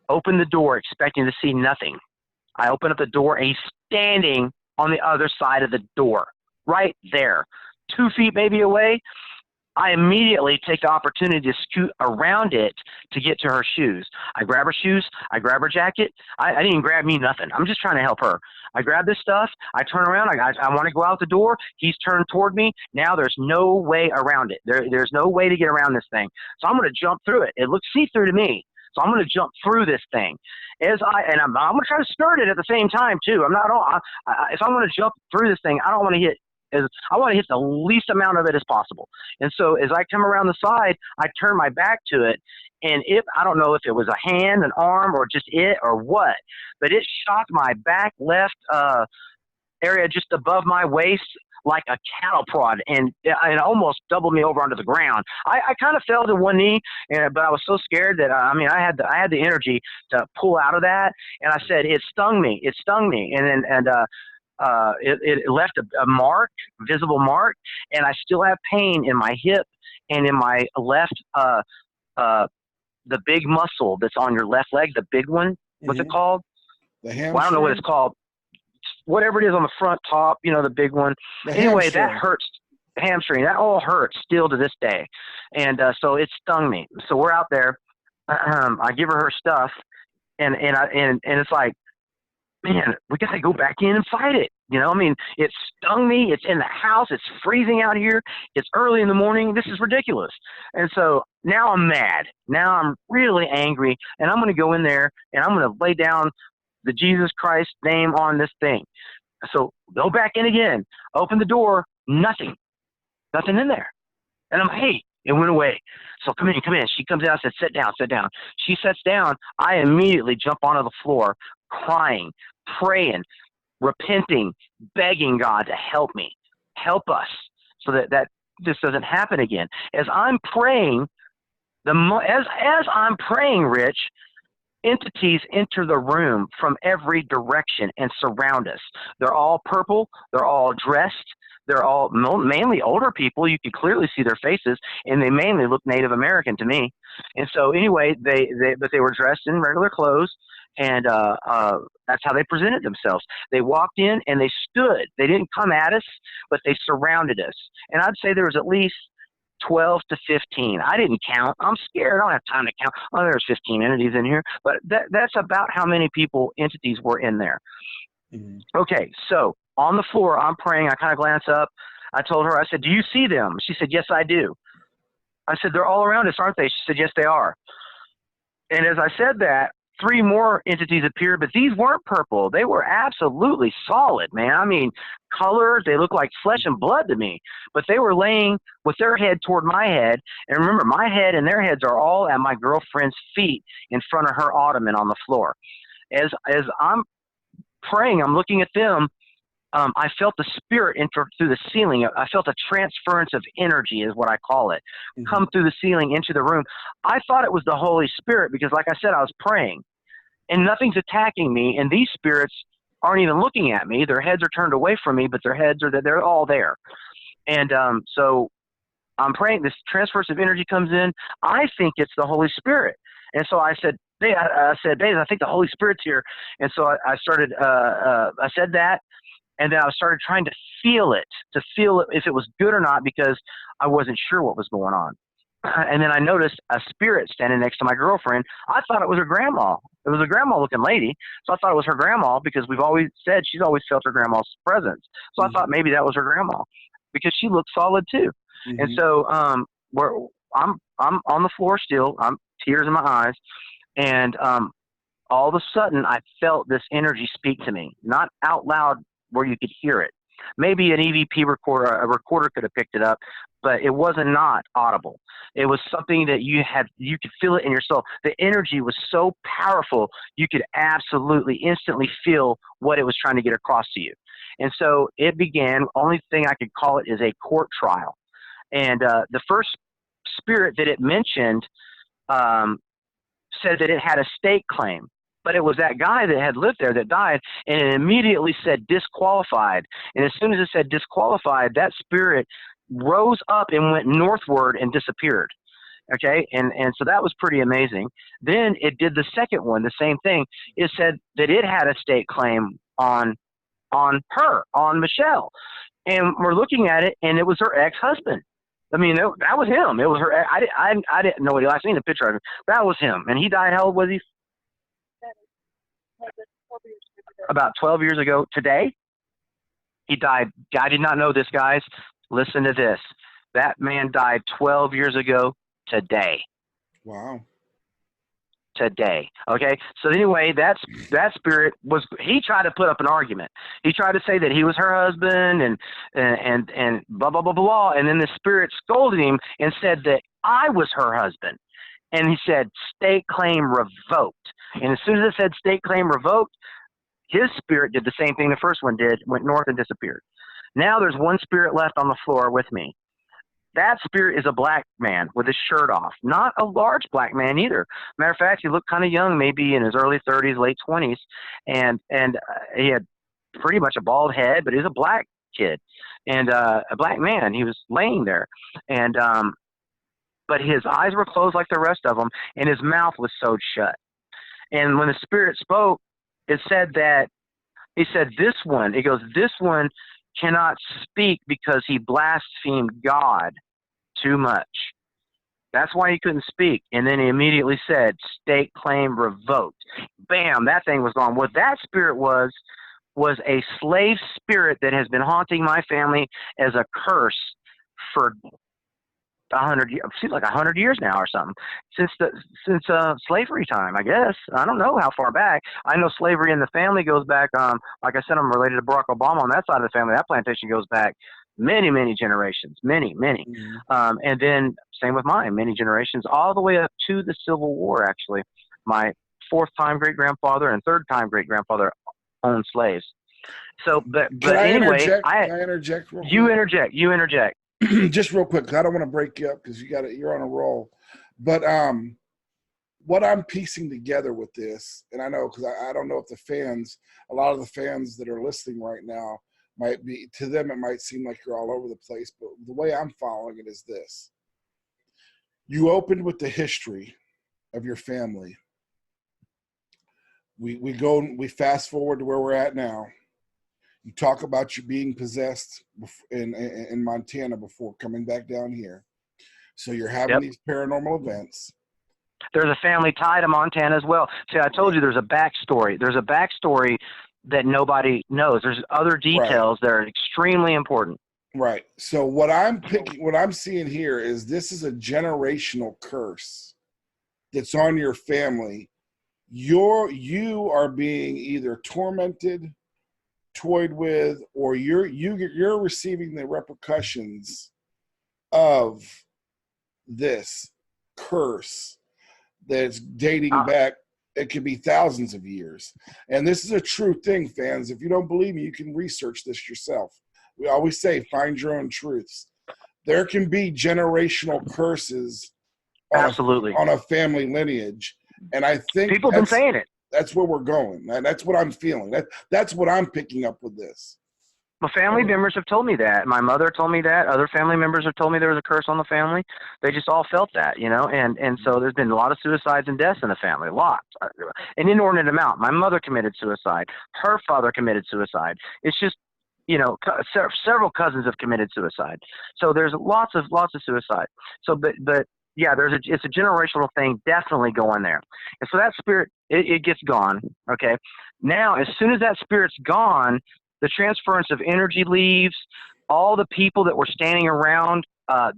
Speaker 3: opened the door expecting to see nothing. I open up the door, and he's standing on the other side of the door, right there, 2 feet maybe away. I immediately take the opportunity to scoot around it to get to her shoes. I grab her shoes. I grab her jacket. I didn't even grab me nothing. I'm just trying to help her. I grab this stuff. I turn around. I want to go out the door. He's turned toward me. Now there's no way around it. There's no way to get around this thing. So I'm going to jump through it. It looks see-through to me. So I'm going to jump through this thing. I'm going to try to skirt it at the same time too. If I'm going to jump through this thing, I want to hit the least amount of it as possible. And so as I come around the side, I turn my back to it, and I don't know if it was a hand, an arm, or just it or what, but it shot my back left area just above my waist like a cattle prod, and it almost doubled me over onto the ground. I kind of fell to one knee, but I was so scared that I had the energy to pull out of that, and I said, it stung me, and it left a mark, visible mark, and I still have pain in my hip and in my left the big muscle that's on your left leg, the big one. What's it called?
Speaker 5: The hamstring?
Speaker 3: Well, I don't know what it's called. Whatever it is on the front top, the big one. Anyway,
Speaker 5: hamstring.
Speaker 3: that hurts. Hamstring. That all hurts still to this day. And so it stung me. So we're out there. I give her stuff, and it's like, man, we got to go back in and fight it. It stung me. It's in the house. It's freezing out here. It's early in the morning. This is ridiculous. And so now I'm mad. Now I'm really angry, and I'm going to go in there and I'm going to lay down the Jesus Christ name on this thing. So go back in again. Open the door. Nothing in there. And I'm, hey, it went away. So come in. She comes out and said, sit down. She sits down. I immediately jump onto the floor, crying, praying, repenting, begging God to help me, help us, so that this doesn't happen again. As I'm praying, as I'm praying, Rich, entities enter the room from every direction and surround us. They're all purple. They're all dressed. They're all mainly older people. You could clearly see their faces, and they mainly look Native American to me. And so anyway, they were dressed in regular clothes, and that's how they presented themselves. They walked in and they stood. They didn't come at us, but they surrounded us. And I'd say there was at least 12 to 15. I didn't count. I'm scared. I don't have time to count. Oh, there's 15 entities in here, but that's about how many entities were in there. Mm-hmm. Okay, so on the floor, I'm praying. I kind of glance up. I told her, I said, do you see them? She said, yes, I do. I said, they're all around us, aren't they? She said, yes, they are. And as I said that, 3 more entities appeared, but these weren't purple. They were absolutely solid, man. I mean, colors, they look like flesh and blood to me, but they were laying with their head toward my head. And remember, my head and their heads are all at my girlfriend's feet in front of her ottoman on the floor. As I'm praying, I'm looking at them. I felt the spirit enter through the ceiling. I felt a transference of energy, is what I call it, come through the ceiling into the room. I thought it was the Holy Spirit because, like I said, I was praying, and nothing's attacking me, and these spirits aren't even looking at me. Their heads are turned away from me, but they're all there. And so I'm praying. This transference of energy comes in. I think it's the Holy Spirit. And so I said, babe, I think the Holy Spirit's here. And so I started, I said that. And then I started trying to feel it if it was good or not, because I wasn't sure what was going on. And then I noticed a spirit standing next to my girlfriend. I thought it was her grandma. It was a grandma-looking lady, so I thought it was her grandma because we've always said she's always felt her grandma's presence. So I thought maybe that was her grandma because she looked solid too. And so I'm on the floor still. I'm tears in my eyes, and all of a sudden I felt this energy speak to me, not out loud where you could hear it. Maybe an EVP recorder, a recorder could have picked it up, but it wasn't not audible. It was something that you could feel it in your soul. The energy was so powerful, you could absolutely instantly feel what it was trying to get across to you. And so it began, only thing I could call it is a court trial. And the first spirit that it mentioned said that it had a state claim. But it was that guy that had lived there that died, and it immediately said disqualified. And as soon as it said disqualified, that spirit rose up and went northward and disappeared. Okay, and so that was pretty amazing. Then it did the second one, the same thing. It said that it had a state claim on her, on Michelle. And we're looking at it, and it was her ex-husband. I mean, that was him. It was her. I didn't know what he was. I seen a picture of him. That was him. And he died, how old was he? About 12 years ago today. He died. I did not know this, guys. Listen to this. That man died 12 years ago today.
Speaker 5: Wow. Today.
Speaker 3: Okay. So anyway, that spirit he tried to put up an argument. He tried to say that he was her husband and blah, blah, blah, blah. And then the spirit scolded him and said that I was her husband. And he said, state claim revoked. And as soon as it said state claim revoked, his spirit did the same thing the first one did, went north and disappeared. Now there's one spirit left on the floor with me. That spirit is a black man with his shirt off. Not a large black man either. Matter of fact, he looked kind of young, maybe in his early 30s, late 20s, and he had pretty much a bald head, but he was a black kid and a black man. He was laying there, and but his eyes were closed like the rest of them, and his mouth was sewed shut. And when the spirit spoke, it said that he said, "This one," it goes, "This one cannot speak because he blasphemed God too much. That's why he couldn't speak." And then he immediately said, "State claim revoked." Bam, that thing was gone. What that spirit was a slave spirit that has been haunting my family as a curse for 100 years. Seems like 100 years now or something, since slavery time, I guess. I don't know how far back. I know slavery in the family goes back. Like I said, I'm related to Barack Obama on that side of the family. That plantation goes back many generations, many.
Speaker 5: Mm-hmm.
Speaker 3: And then same with mine, many generations, all the way up to the Civil War. Actually, my fourth-time great-grandfather and third-time great-grandfather owned slaves. So, but anyway,
Speaker 5: Can I interject? Real quick?
Speaker 3: You interject.
Speaker 5: Just real quick, 'cause I don't want to break you up because you're on a roll. But what I'm piecing together with this, and I know because I don't know if a lot of the fans that are listening right now might be, to them it might seem like you're all over the place, but the way I'm following it is this. You opened with the history of your family. We fast forward to where we're at now. You talk about you being possessed in Montana before coming back down here. So you're having these paranormal events.
Speaker 3: There's a family tie to Montana as well. See, I told you there's a backstory. There's a backstory that nobody knows. There's other details that are extremely important.
Speaker 5: Right. So what I'm seeing here is this is a generational curse that's on your family. You are being either tormented, toyed with, or you're receiving the repercussions of this curse that's dating back. It could be thousands of years. And this is a true thing, fans. If you don't believe me, you can research this yourself. We always say, find your own truths. There can be generational curses on a family lineage. And I think
Speaker 3: people have been saying it.
Speaker 5: That's where we're going. That's what I'm feeling. That's what I'm picking up with this.
Speaker 3: Well, family members have told me that. My mother told me that. Other family members have told me there was a curse on the family. They just all felt that, and so there's been a lot of suicides and deaths in the family, lots, an inordinate amount. My mother committed suicide. Her father committed suicide. It's just, several cousins have committed suicide. So there's lots of suicide. So, but yeah, it's a generational thing definitely going there. And so that spirit, it gets gone. Okay. Now, as soon as that spirit's gone, the transference of energy leaves. All the people that were standing around,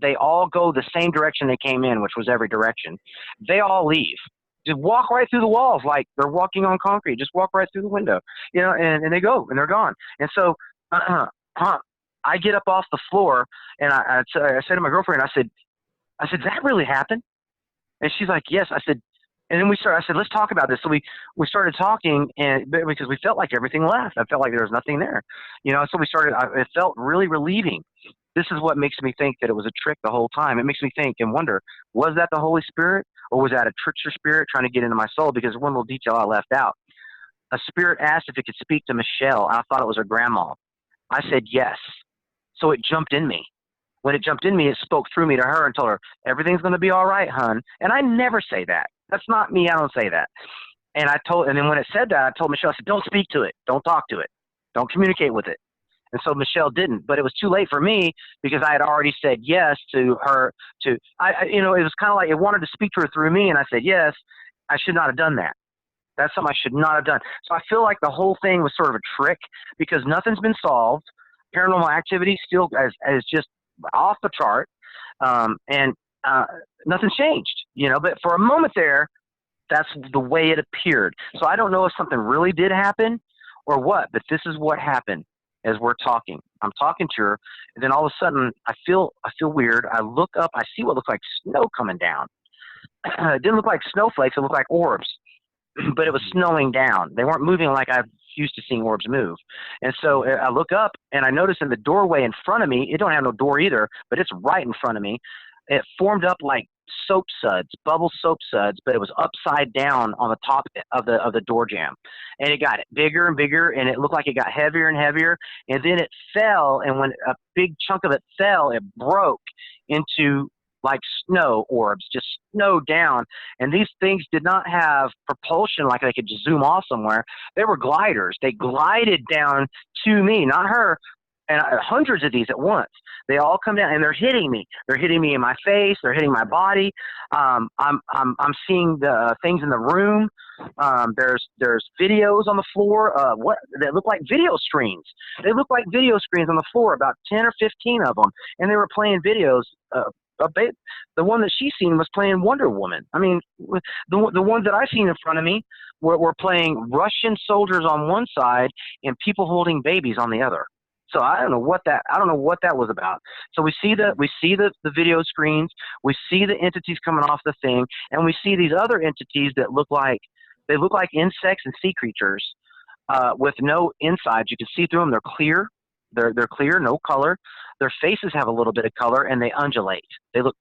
Speaker 3: they all go the same direction they came in, which was every direction. They all leave. Just walk right through the walls like they're walking on concrete. Just walk right through the window, and they go, and they're gone. And so I get up off the floor, and I said to my girlfriend, I said, did that really happen? And she's like, yes. I said, and then I said, let's talk about this. So we started talking, and because we felt like everything left. I felt like there was nothing there, so we started, it felt really relieving. This is what makes me think that it was a trick the whole time. It makes me think and wonder, was that the Holy Spirit, or was that a trickster spirit trying to get into my soul? Because one little detail I left out. A spirit asked if it could speak to Michelle. I thought it was her grandma. I said yes. So it jumped in me. When it jumped in me, it spoke through me to her and told her, everything's going to be all right, hon. And I never say that. That's not me. I don't say that. And then when it said that, I told Michelle, I said, don't speak to it. Don't talk to it. Don't communicate with it. And so Michelle didn't, but it was too late for me because I had already said yes to her. It was kind of like it wanted to speak to her through me. And I said, yes, I should not have done that. That's something I should not have done. So I feel like the whole thing was sort of a trick because nothing's been solved. Paranormal activity still is just off the chart. And nothing's changed, but for a moment there, that's the way it appeared. So I don't know if something really did happen or what, but this is what happened as we're talking. I'm talking to her, and then all of a sudden I feel weird. I look up, I see what looked like snow coming down. It didn't look like snowflakes, it looked like orbs, but it was snowing down. They weren't moving like I've used to seeing orbs move. And so I look up and I notice in the doorway in front of me, it don't have no door either, but it's right in front of me. It formed up like soap suds, bubble soap suds, but it was upside down on the top of the door jamb. And it got bigger and bigger, and it looked like it got heavier and heavier. And then it fell, and when a big chunk of it fell, it broke into like snow orbs, just snowed down. And these things did not have propulsion like they could just zoom off somewhere. They were gliders. They glided down to me, not her, and hundreds of these at once. They all come down and they're hitting me. They're hitting me in my face. They're hitting my body. I'm seeing the things in the room. There's videos on the floor. What that look like video screens. They look like video screens on the floor, about 10 or 15 of them, and they were playing videos. The one that she seen was playing Wonder Woman. I mean, the ones that I seen in front of me were playing Russian soldiers on one side and people holding babies on the other. So I don't know what that was about. So we see the video screens, we see the entities coming off the thing, and we see these other entities that look like insects and sea creatures with no insides. You can see through them. They're clear. They're clear, no color. Their faces have a little bit of color, and they undulate. They look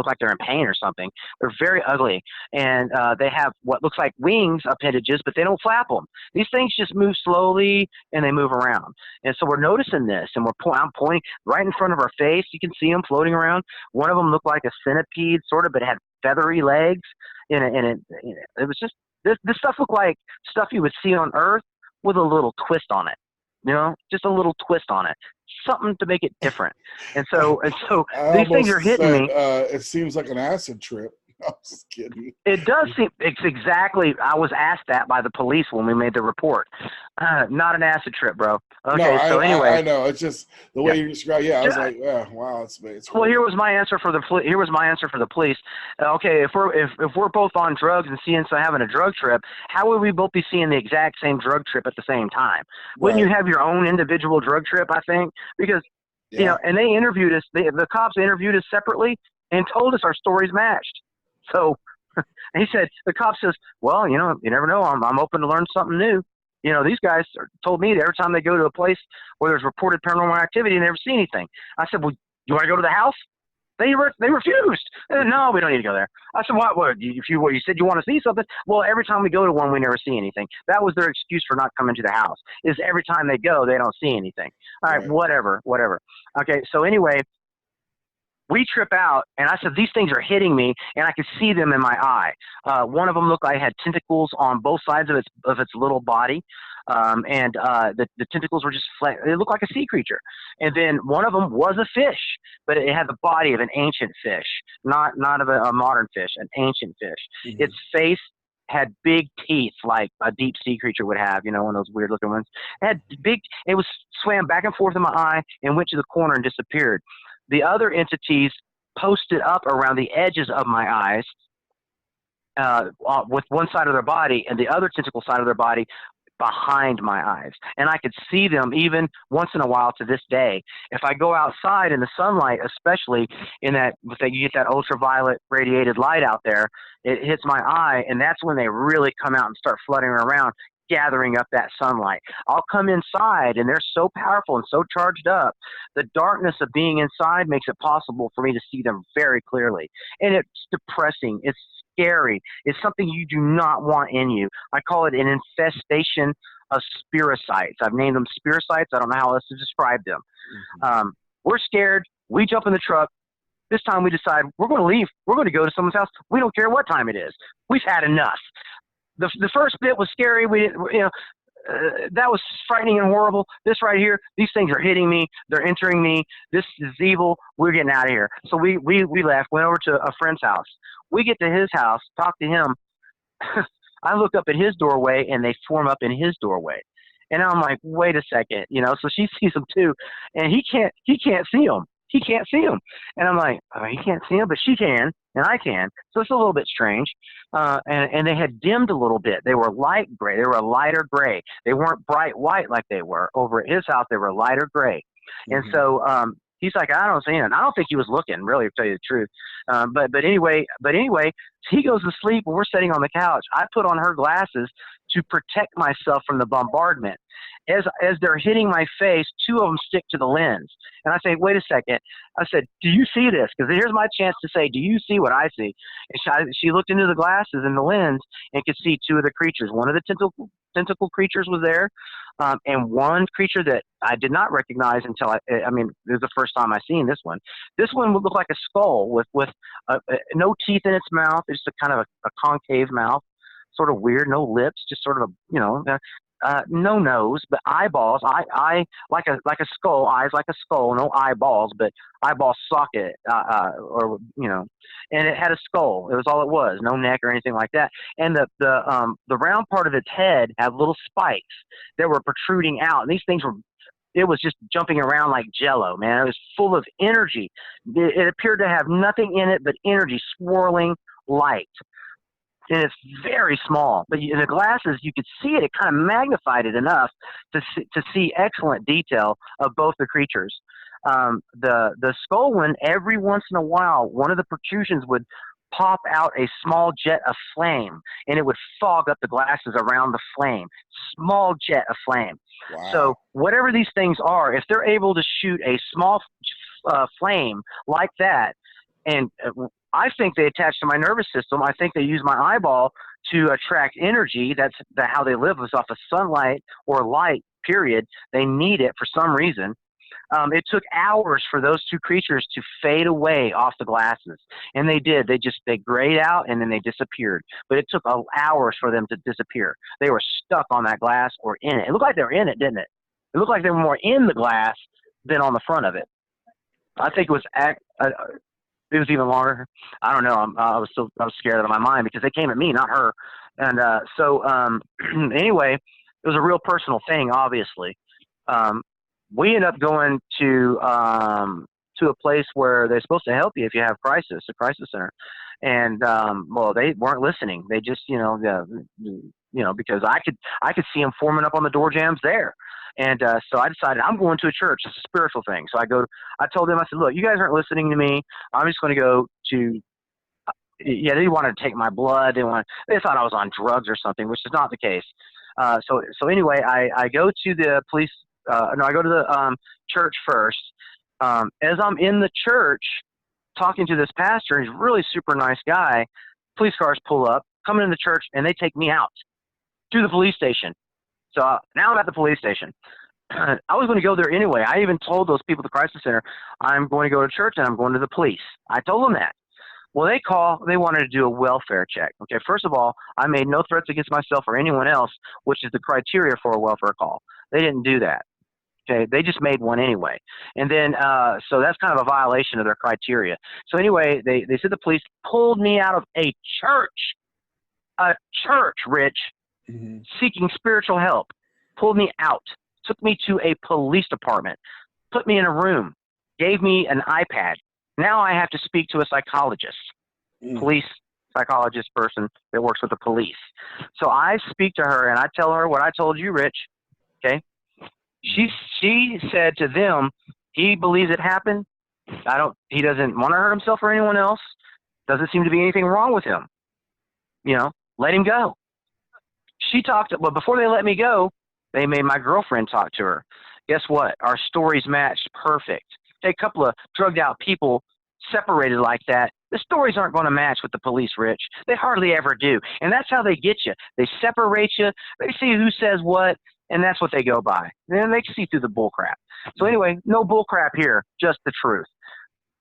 Speaker 3: like they're in pain or something. They're very ugly, and they have what looks like wings appendages, but they don't flap them. These things just move slowly, and they move around. And so we're noticing this, and I'm pointing right in front of our face. You can see them floating around. One of them looked like a centipede, sort of, but had feathery legs. And it was just this stuff looked like stuff you would see on Earth with a little twist on it. You know, just a little twist on it, something to make it different. And so these things are hitting me.
Speaker 5: It seems like an acid trip. I was just kidding.
Speaker 3: It does seem, it's exactly, I was asked that by the police when we made the report. Not an acid trip, bro. Okay,
Speaker 5: no,
Speaker 3: so anyway.
Speaker 5: I know. It's just the way you describe. Yeah, I was like, yeah, wow, it's
Speaker 3: well, here was my answer for the police. Okay, if we're both on drugs and seeing having a drug trip, how would we both be seeing the exact same drug trip at the same time? Wouldn't you have your own individual drug trip? I think because you know, and they interviewed us. The cops interviewed us separately and told us our stories matched. So he said, the cop says, well, you know, you never know. I'm open to learn something new. You know, these guys told me that every time they go to a place where there's reported paranormal activity, they never see anything. I said, well, you want to go to the house? They refused. They said, no, we don't need to go there. I said, what? You said you want to see something? Well, every time we go to one, we never see anything. That was their excuse for not coming to the house, is every time they go, they don't see anything. All right, whatever. Okay, so anyway, we trip out, and I said, these things are hitting me, and I could see them in my eye. One of them looked like it had tentacles on both sides of its little body, and the tentacles were just flat. It looked like a sea creature. And then one of them was a fish, but it had the body of an ancient fish, not of a modern fish, an ancient fish. Mm-hmm. Its face had big teeth like a deep sea creature would have, you know, one of those weird looking ones. It was swam back and forth in my eye and went to the corner and disappeared. The other entities posted up around the edges of my eyes with one side of their body and the other tentacle side of their body behind my eyes. And I could see them even once in a while to this day. If I go outside in the sunlight, especially in that, you get that ultraviolet radiated light out there, it hits my eye, and that's when they really come out and start fluttering around, gathering up that sunlight. I'll come inside, and they're so powerful and so charged up. The darkness of being inside makes it possible for me to see them very clearly. And it's depressing. It's scary. It's something you do not want in you. I call it an infestation of spiricides. I've named them spiricides. I don't know how else to describe them. Mm-hmm. We're scared. We jump in the truck. This time we decide we're going to leave. We're going to go to someone's house. We don't care what time it is. We've had enough. The first bit was scary. We didn't, you know, that was frightening and horrible. This right here, these things are hitting me. They're entering me. This is evil. We're getting out of here. So we left, went over to a friend's house. We get to his house, talk to him. I look up at his doorway, and they form up in his doorway. And I'm like, wait a second, you know. So she sees them too, and he can't see them. He can't see them. And I'm like, oh, he can't see them, but she can, and I can. So it's a little bit strange. And they had dimmed a little bit. They were light gray. They were a lighter gray. They weren't bright white like they were. Over at his house, they were lighter gray. Mm-hmm. And so he's like, I don't see him. I don't think he was looking, really, to tell you the truth. But anyway, he goes to sleep, and we're sitting on the couch. I put on her glasses to protect myself from the bombardment. As they're hitting my face, two of them stick to the lens. And I say, wait a second. I said, do you see this? Because here's my chance to say, do you see what I see? And she looked into the glasses and the lens and could see two of the creatures. One of the tentacle creatures was there, and one creature that I did not recognize until I mean, it was the first time I seen this one. This one would look like a skull with no teeth in its mouth. It's a kind of a concave mouth, sort of weird, no lips, just sort of no nose, but eyeballs. Eye like a skull, eyes like a skull, no eyeballs, but eyeball socket, and it had a skull. It was all it was, no neck or anything like that. And the round part of its head had little spikes that were protruding out. And these things it was just jumping around like jello, man. It was full of energy. It appeared to have nothing in it but energy, swirling light. And it's very small, but in the glasses you could see it. It kind of magnified it enough to see excellent detail of both the creatures. The skull one, every once in a while, one of the protrusions would pop out a small jet of flame, and it would fog up the glasses around the flame. Small jet of flame.
Speaker 5: Wow.
Speaker 3: So whatever these things are, if they're able to shoot a small flame like that, and I think they attach to my nervous system. I think they use my eyeball to attract energy. That's how they live, is off of sunlight or light, period. They need it for some reason. It took hours for those two creatures to fade away off the glasses. And they did. They grayed out and then they disappeared. But it took hours for them to disappear. They were stuck on that glass or in it. It looked like they were in it, didn't it? It looked like they were more in the glass than on the front of it. I think it was it was even longer. I don't know. I was scared out of my mind because they came at me, not her. And anyway, it was a real personal thing, obviously. We ended up going to a place where they're supposed to help you if you have crisis, a crisis center. And well, they weren't listening. They just, because I could see them forming up on the door jambs there. And so I decided I'm going to a church. It's a spiritual thing. So I told them, I said, look, you guys aren't listening to me. I'm just going to go to, they wanted to take my blood. They thought I was on drugs or something, which is not the case. So anyway, I go to the police. I go to the church first. As I'm in the church talking to this pastor, he's a really super nice guy. Police cars pull up, come into the church, and they take me out to the police station. So now I'm at the police station. I was going to go there anyway. I even told those people at the crisis center, I'm going to go to church and I'm going to the police. I told them that. Well, they wanted to do a welfare check. Okay, first of all, I made no threats against myself or anyone else, which is the criteria for a welfare call. They didn't do that. Okay, they just made one anyway. And then, so that's kind of a violation of their criteria. So anyway, they said the police pulled me out of a church, Rich, seeking spiritual help, pulled me out, took me to a police department, put me in a room, gave me an iPad. Now I have to speak to a psychologist, police psychologist person that works with the police. So I speak to her and I tell her what I told you, Rich. Okay. She said to them, he believes it happened. He doesn't want to hurt himself or anyone else. Doesn't seem to be anything wrong with him. Let him go. But before they let me go, they made my girlfriend talk to her. Guess what? Our stories matched perfect. Take a couple of drugged out people separated like that. The stories aren't going to match with the police, Rich. They hardly ever do. And that's how they get you. They separate you. They see who says what, and that's what they go by. And then they can see through the bull crap. So anyway, no bull crap here, just the truth.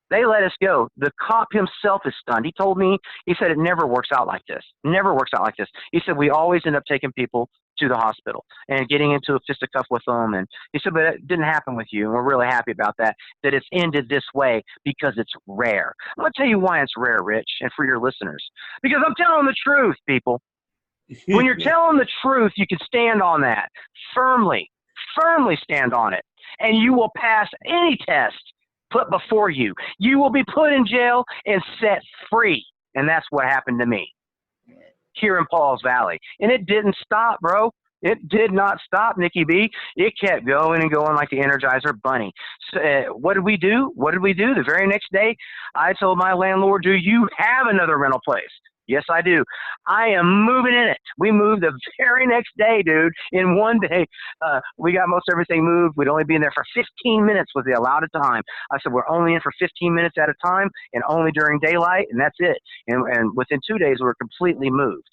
Speaker 3: They let us go. The cop himself is stunned. He told me, he said, it never works out like this. Never works out like this. He said, we always end up taking people to the hospital and getting into a fisticuff with them. And he said, but it didn't happen with you. And we're really happy about that it's ended this way because it's rare. I'm going to tell you why it's rare, Rich, and for your listeners. Because I'm telling the truth, people. When you're telling the truth, you can stand on that. Firmly stand on it. And you will pass any test put before you. You will be put in jail and set free. And that's what happened to me here in Paul's Valley. And it didn't stop, bro. It did not stop, Nikki B. It kept going and going like the Energizer Bunny. So, what did we do? The very next day, I told my landlord, do you have another rental place? Yes, I do. I am moving in it. We moved the very next day, dude. In one day, we got most everything moved. We'd only be in there for 15 minutes was the allowed time. I said, we're only in for 15 minutes at a time and only during daylight, and that's it. And within 2 days, we were completely moved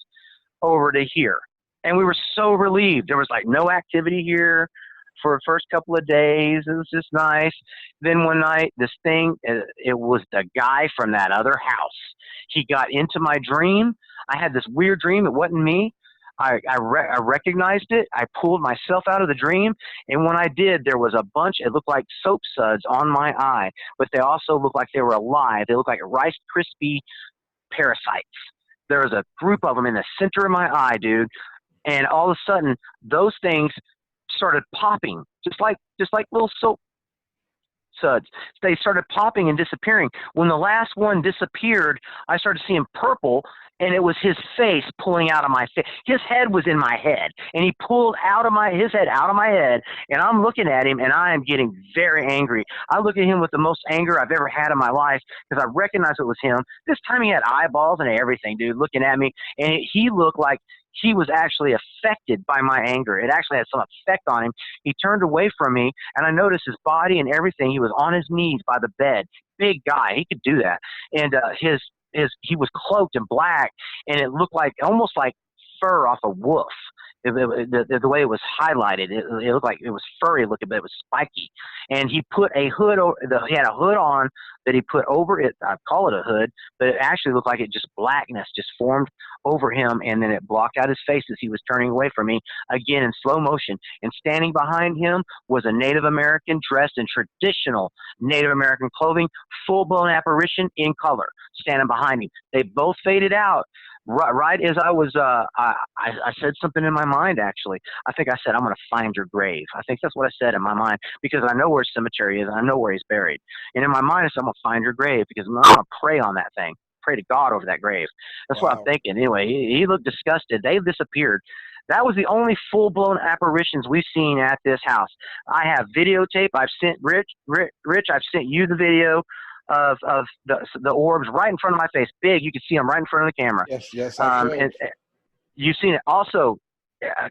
Speaker 3: over to here. And we were so relieved. There was like no activity here for the first couple of days. It was just nice. Then one night, this thing, it was the guy from that other house. He got into my dream. I had this weird dream. It wasn't me. I recognized it. I pulled myself out of the dream. And when I did, there was a bunch, it looked like soap suds on my eye, but they also looked like they were alive. They looked like Rice Krispie parasites. There was a group of them in the center of my eye, dude. And all of a sudden, those things started popping, just like little soap suds. They started popping and disappearing. When the last one disappeared, I started seeing purple, and it was his face pulling out of my face. His head was in my head, and he pulled his head out of my head, and I'm looking at him, and I am getting very angry. I look at him with the most anger I've ever had in my life because I recognized it was him. This time he had eyeballs and everything, dude, looking at me, and he looked like he was actually affected by my anger. It actually had some effect on him. He turned away from me, and I noticed his body and everything. He was on his knees by the bed. Big guy. He could do that. And he was cloaked in black, and it looked like almost like fur off a wolf. The way it was highlighted, it looked like it was furry looking, but it was spiky. And he put a hood over. He had a hood on that he put over it. I call it a hood, but it actually looked like it just blackness just formed over him, and then it blocked out his face as he was turning away from me again in slow motion. And standing behind him was a Native American dressed in traditional Native American clothing, full-blown apparition in color, standing behind him. They both faded out. Right as I was, I said something in my mind, actually. I think I said, I'm going to find your grave. I think that's what I said in my mind, because I know where his cemetery is, and I know where he's buried. And in my mind, I said, I'm going to find your grave, because I'm going to pray on that thing, pray to God over that grave. That's what I'm thinking. Anyway, he looked disgusted. They disappeared. That was the only full-blown apparitions we've seen at this house. I have videotape. I've sent Rich, I've sent you the video of the orbs right in front of my face, big. You can see them right in front of the camera.
Speaker 5: Yes.
Speaker 3: And you've seen it. Also,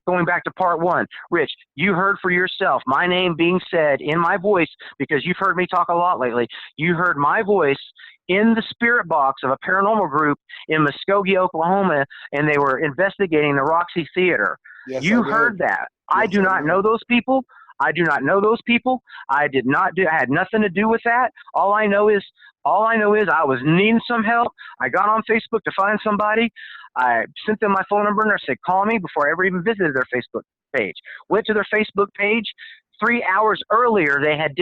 Speaker 3: going back to part one, Rich, you heard for yourself my name being said in my voice, because you've heard me talk a lot lately. You heard my voice in the spirit box of a paranormal group in Muskogee, Oklahoma, and they were investigating the Roxy Theater.
Speaker 5: Yes,
Speaker 3: you heard that. I do not know those people. I do not know those people. I had nothing to do with that. All I know is I was needing some help. I got on Facebook to find somebody. I sent them my phone number, and I said, call me, before I ever even visited their Facebook page. Went to their Facebook page. 3 hours earlier, they had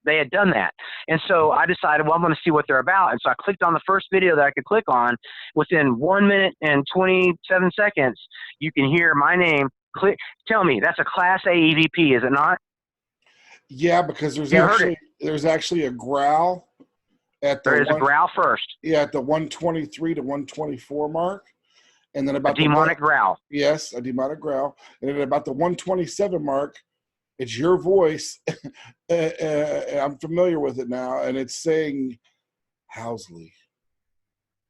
Speaker 3: they had done that. And so I decided, well, I'm going to see what they're about. And so I clicked on the first video that I could click on. Within 1 minute and 27 seconds, you can hear my name. Tell me, that's a Class A EVP, is it not?
Speaker 5: Yeah, because there's actually a growl at the
Speaker 3: a growl first.
Speaker 5: Yeah, at the 123 to 124 mark, and then about
Speaker 3: a demonic growl.
Speaker 5: Yes, a demonic growl, and then about the 127 mark, it's your voice. I'm familiar with it now, and it's saying Housley.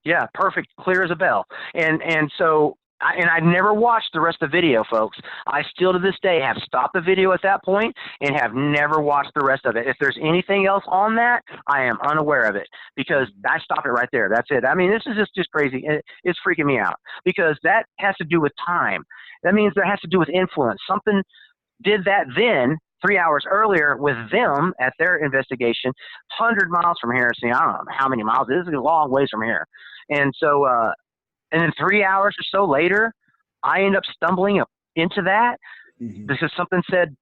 Speaker 3: Yeah, perfect, clear as a bell. And so. I never watched the rest of the video, folks. I still to this day have stopped the video at that point and have never watched the rest of it. If there's anything else on that, I am unaware of it, because I stopped it right there. That's it. I mean, this is just crazy. It's freaking me out, because that has to do with time. That means that has to do with influence. Something did that then 3 hours earlier with them at their investigation, 100 miles from here. See, I don't know how many miles. This is a long ways from here. And so, and then 3 hours or so later, I end up stumbling into that because something said,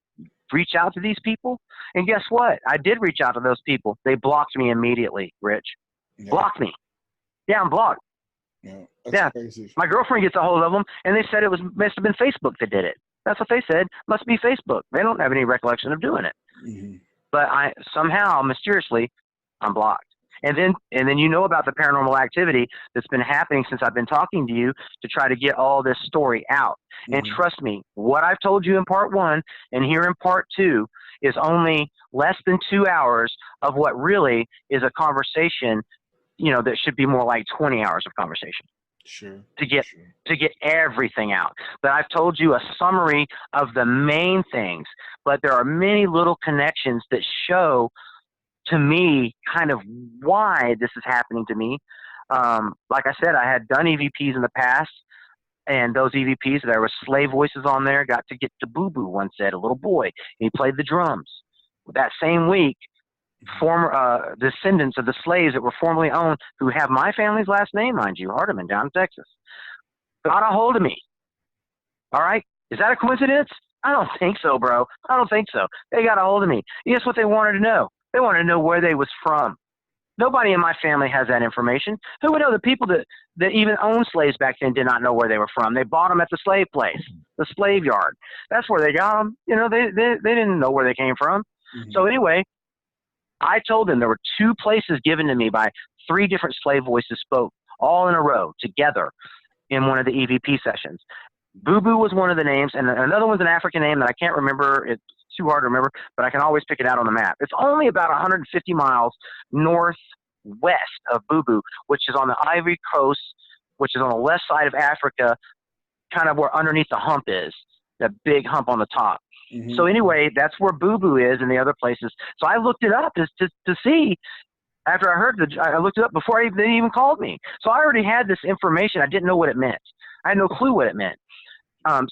Speaker 3: reach out to these people. And guess what? I did reach out to those people. They blocked me immediately, Rich. Yeah. Blocked me. Yeah, I'm blocked.
Speaker 5: Yeah, that's crazy.
Speaker 3: My girlfriend gets a hold of them, and they said it must have been Facebook that did it. That's what they said. Must be Facebook. They don't have any recollection of doing it. But somehow, mysteriously, I'm blocked. And then you know about the paranormal activity that's been happening since I've been talking to you to try to get all this story out. And trust me, what I've told you in part one and here in part two is only less than 2 hours of what really is a conversation that should be more like 20 hours of conversation
Speaker 5: Sure.
Speaker 3: to get
Speaker 5: Sure.
Speaker 3: to get everything out. But I've told you a summary of the main things, but there are many little connections that show to me kind of why this is happening to me. Like I said, I had done EVPs in the past, and those EVPs, there were slave voices on there, got to get to Boo Boo, one said, a little boy, and he played the drums. That same week, former descendants of the slaves that were formerly owned, who have my family's last name, mind you, Hardeman, down in Texas, got a hold of me. All right? Is that a coincidence? I don't think so, bro. I don't think so. They got a hold of me. Guess what they wanted to know? They wanted to know where they was from. Nobody in my family has that information. Who would know? The people that even owned slaves back then did not know where they were from. They bought them at the slave place, the slave yard. That's where they got them. They didn't know where they came from.
Speaker 5: Mm-hmm.
Speaker 3: So anyway, I told them there were 2 places given to me by 3 different slave voices spoke all in a row together in one of the EVP sessions. Boo Boo was one of the names, and another one's an African name that I can't remember. It's too hard to remember, but I can always pick it out on the map. It's only about 150 miles northwest of Boo Boo, which is on the Ivory Coast, which is on the west side of Africa, kind of where underneath the hump is, that big hump on the top.
Speaker 5: Mm-hmm.
Speaker 3: So anyway, that's where Boo Boo is and the other places. So I looked it up to see. After I heard I looked it up before they even called me. So I already had this information. I didn't know what it meant. I had no clue what it meant.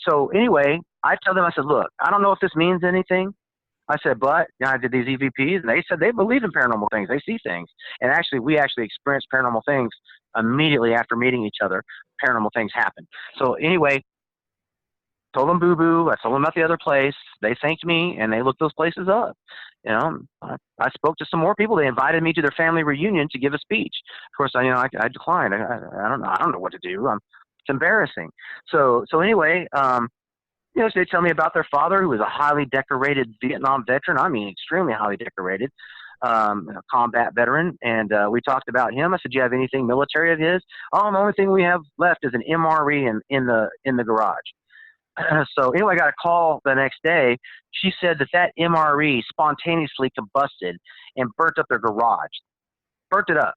Speaker 3: So anyway, I tell them, I said, look, I don't know if this means anything. I said, but I did these EVPs, and they said they believe in paranormal things. They see things. And actually, we actually experienced paranormal things immediately after meeting each other. Paranormal things happen. So anyway, told them Boo Boo. I told them about the other place. They thanked me, and they looked those places up. I spoke to some more people. They invited me to their family reunion to give a speech. Of course, I declined. I don't know what to do. It's embarrassing. So anyway, so they tell me about their father, who was a highly decorated Vietnam veteran. I mean, extremely highly decorated, a combat veteran. And we talked about him. I said, do you have anything military of his? Oh, the only thing we have left is an MRE in the garage. So anyway, I got a call the next day. She said that MRE spontaneously combusted and burnt up their garage. Burnt it up.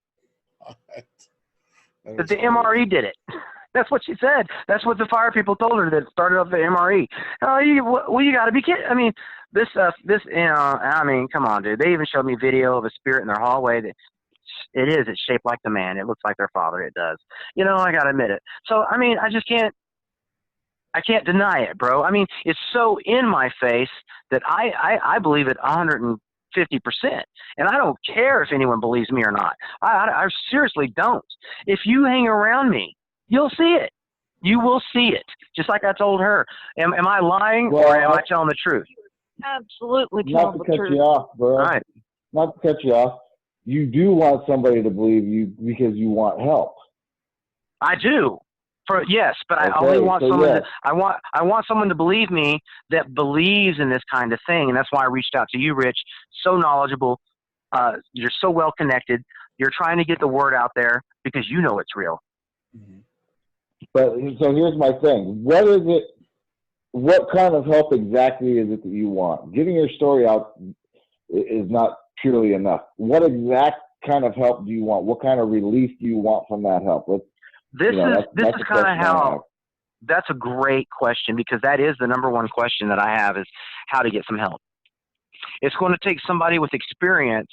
Speaker 3: That the MRE did it. That's what she said. That's what the fire people told her that started up the MRE. Oh, you got to be kidding. I mean, this, come on, dude. They even showed me video of a spirit in their hallway that it's shaped like the man. It looks like their father. It does. I got to admit it. So, I mean, I can't deny it, bro. I mean, it's so in my face that I believe it 150%. And I don't care if anyone believes me or not. I seriously don't. If you hang around me, you'll see it. You will see it. Just like I told her. Am I lying or am I telling the truth?
Speaker 4: Absolutely
Speaker 2: Not
Speaker 4: telling
Speaker 2: to
Speaker 4: the
Speaker 2: cut
Speaker 4: truth.
Speaker 2: you off, bro.
Speaker 3: All right.
Speaker 2: Not to cut you off. You do want somebody to believe you because you want help.
Speaker 3: I do. Yes, but I
Speaker 2: Okay,
Speaker 3: only want
Speaker 2: so
Speaker 3: someone.
Speaker 2: yes.
Speaker 3: I want someone to believe me that believes in this kind of thing, and that's why I reached out to you, Rich. So knowledgeable, you're so well connected. You're trying to get the word out there because you know it's real.
Speaker 5: Mm-hmm.
Speaker 2: But so here's my thing. What is it? What kind of help exactly is it that you want? Getting your story out is not purely enough. What exact kind of help do you want? What kind of relief do you want from that help?
Speaker 3: This is kind of how.
Speaker 2: That's
Speaker 3: That's a great question because that is the number one question that I have is how to get some help. It's going to take somebody with experience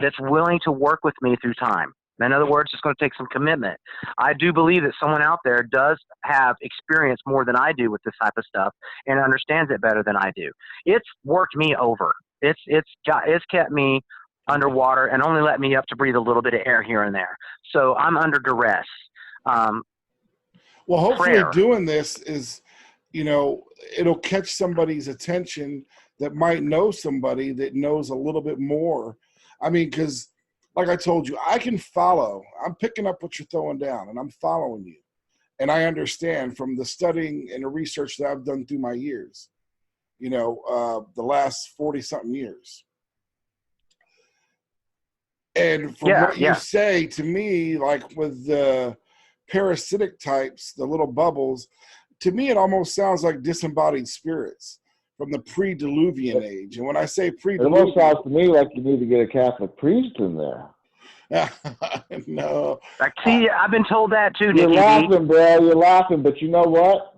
Speaker 3: that's willing to work with me through time. In other words, it's going to take some commitment. I do believe that someone out there does have experience more than I do with this type of stuff and understands it better than I do. It's worked me over. It's kept me underwater and only let me up to breathe a little bit of air here and there. So I'm under duress.
Speaker 5: Well, hopefully
Speaker 3: prayer.
Speaker 5: doing this is, it'll catch somebody's attention that might know somebody that knows a little bit more. I mean, because like I told you, I can follow. I'm picking up what you're throwing down, and I'm following you. And I understand from the studying and the research that I've done through my years, the last 40-something years. And from what you say to me, like with the parasitic types, the little bubbles, to me it almost sounds like disembodied spirits from the pre-Diluvian age. And when I say
Speaker 2: it almost sounds to me like you need to get a Catholic priest in there.
Speaker 5: No.
Speaker 3: See, I've been told that too,
Speaker 2: You're
Speaker 3: Nikki B.
Speaker 2: laughing, bro. You're laughing, but you know what?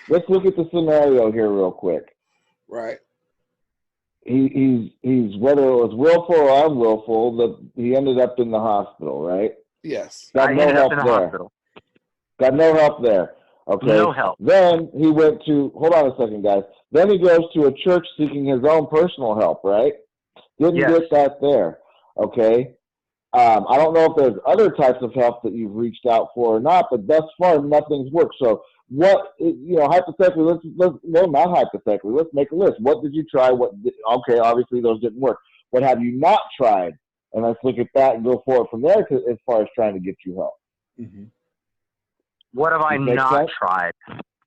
Speaker 2: Let's look at the scenario here real quick.
Speaker 5: Right.
Speaker 2: He's whether it was willful or unwillful, he ended up in the hospital, right?
Speaker 5: Yes.
Speaker 2: Got
Speaker 3: I
Speaker 2: no
Speaker 3: ended up
Speaker 2: help
Speaker 3: in the
Speaker 2: there.
Speaker 3: hospital.
Speaker 2: Got no help there. Okay.
Speaker 3: No help.
Speaker 2: Then he went to, hold on a second, guys. Then he goes to a church seeking his own personal help, right? Didn't
Speaker 3: Yes.
Speaker 2: get that there. Okay. I don't know if there's other types of help that you've reached out for or not, but thus far nothing's worked. So what, hypothetically, well, not hypothetically, let's make a list. What did you try? Okay, obviously those didn't work. What have you not tried? And let's look at that and go forward from there as far as trying to get you help.
Speaker 5: Mm-hmm.
Speaker 3: What have I not
Speaker 2: sense?
Speaker 3: tried?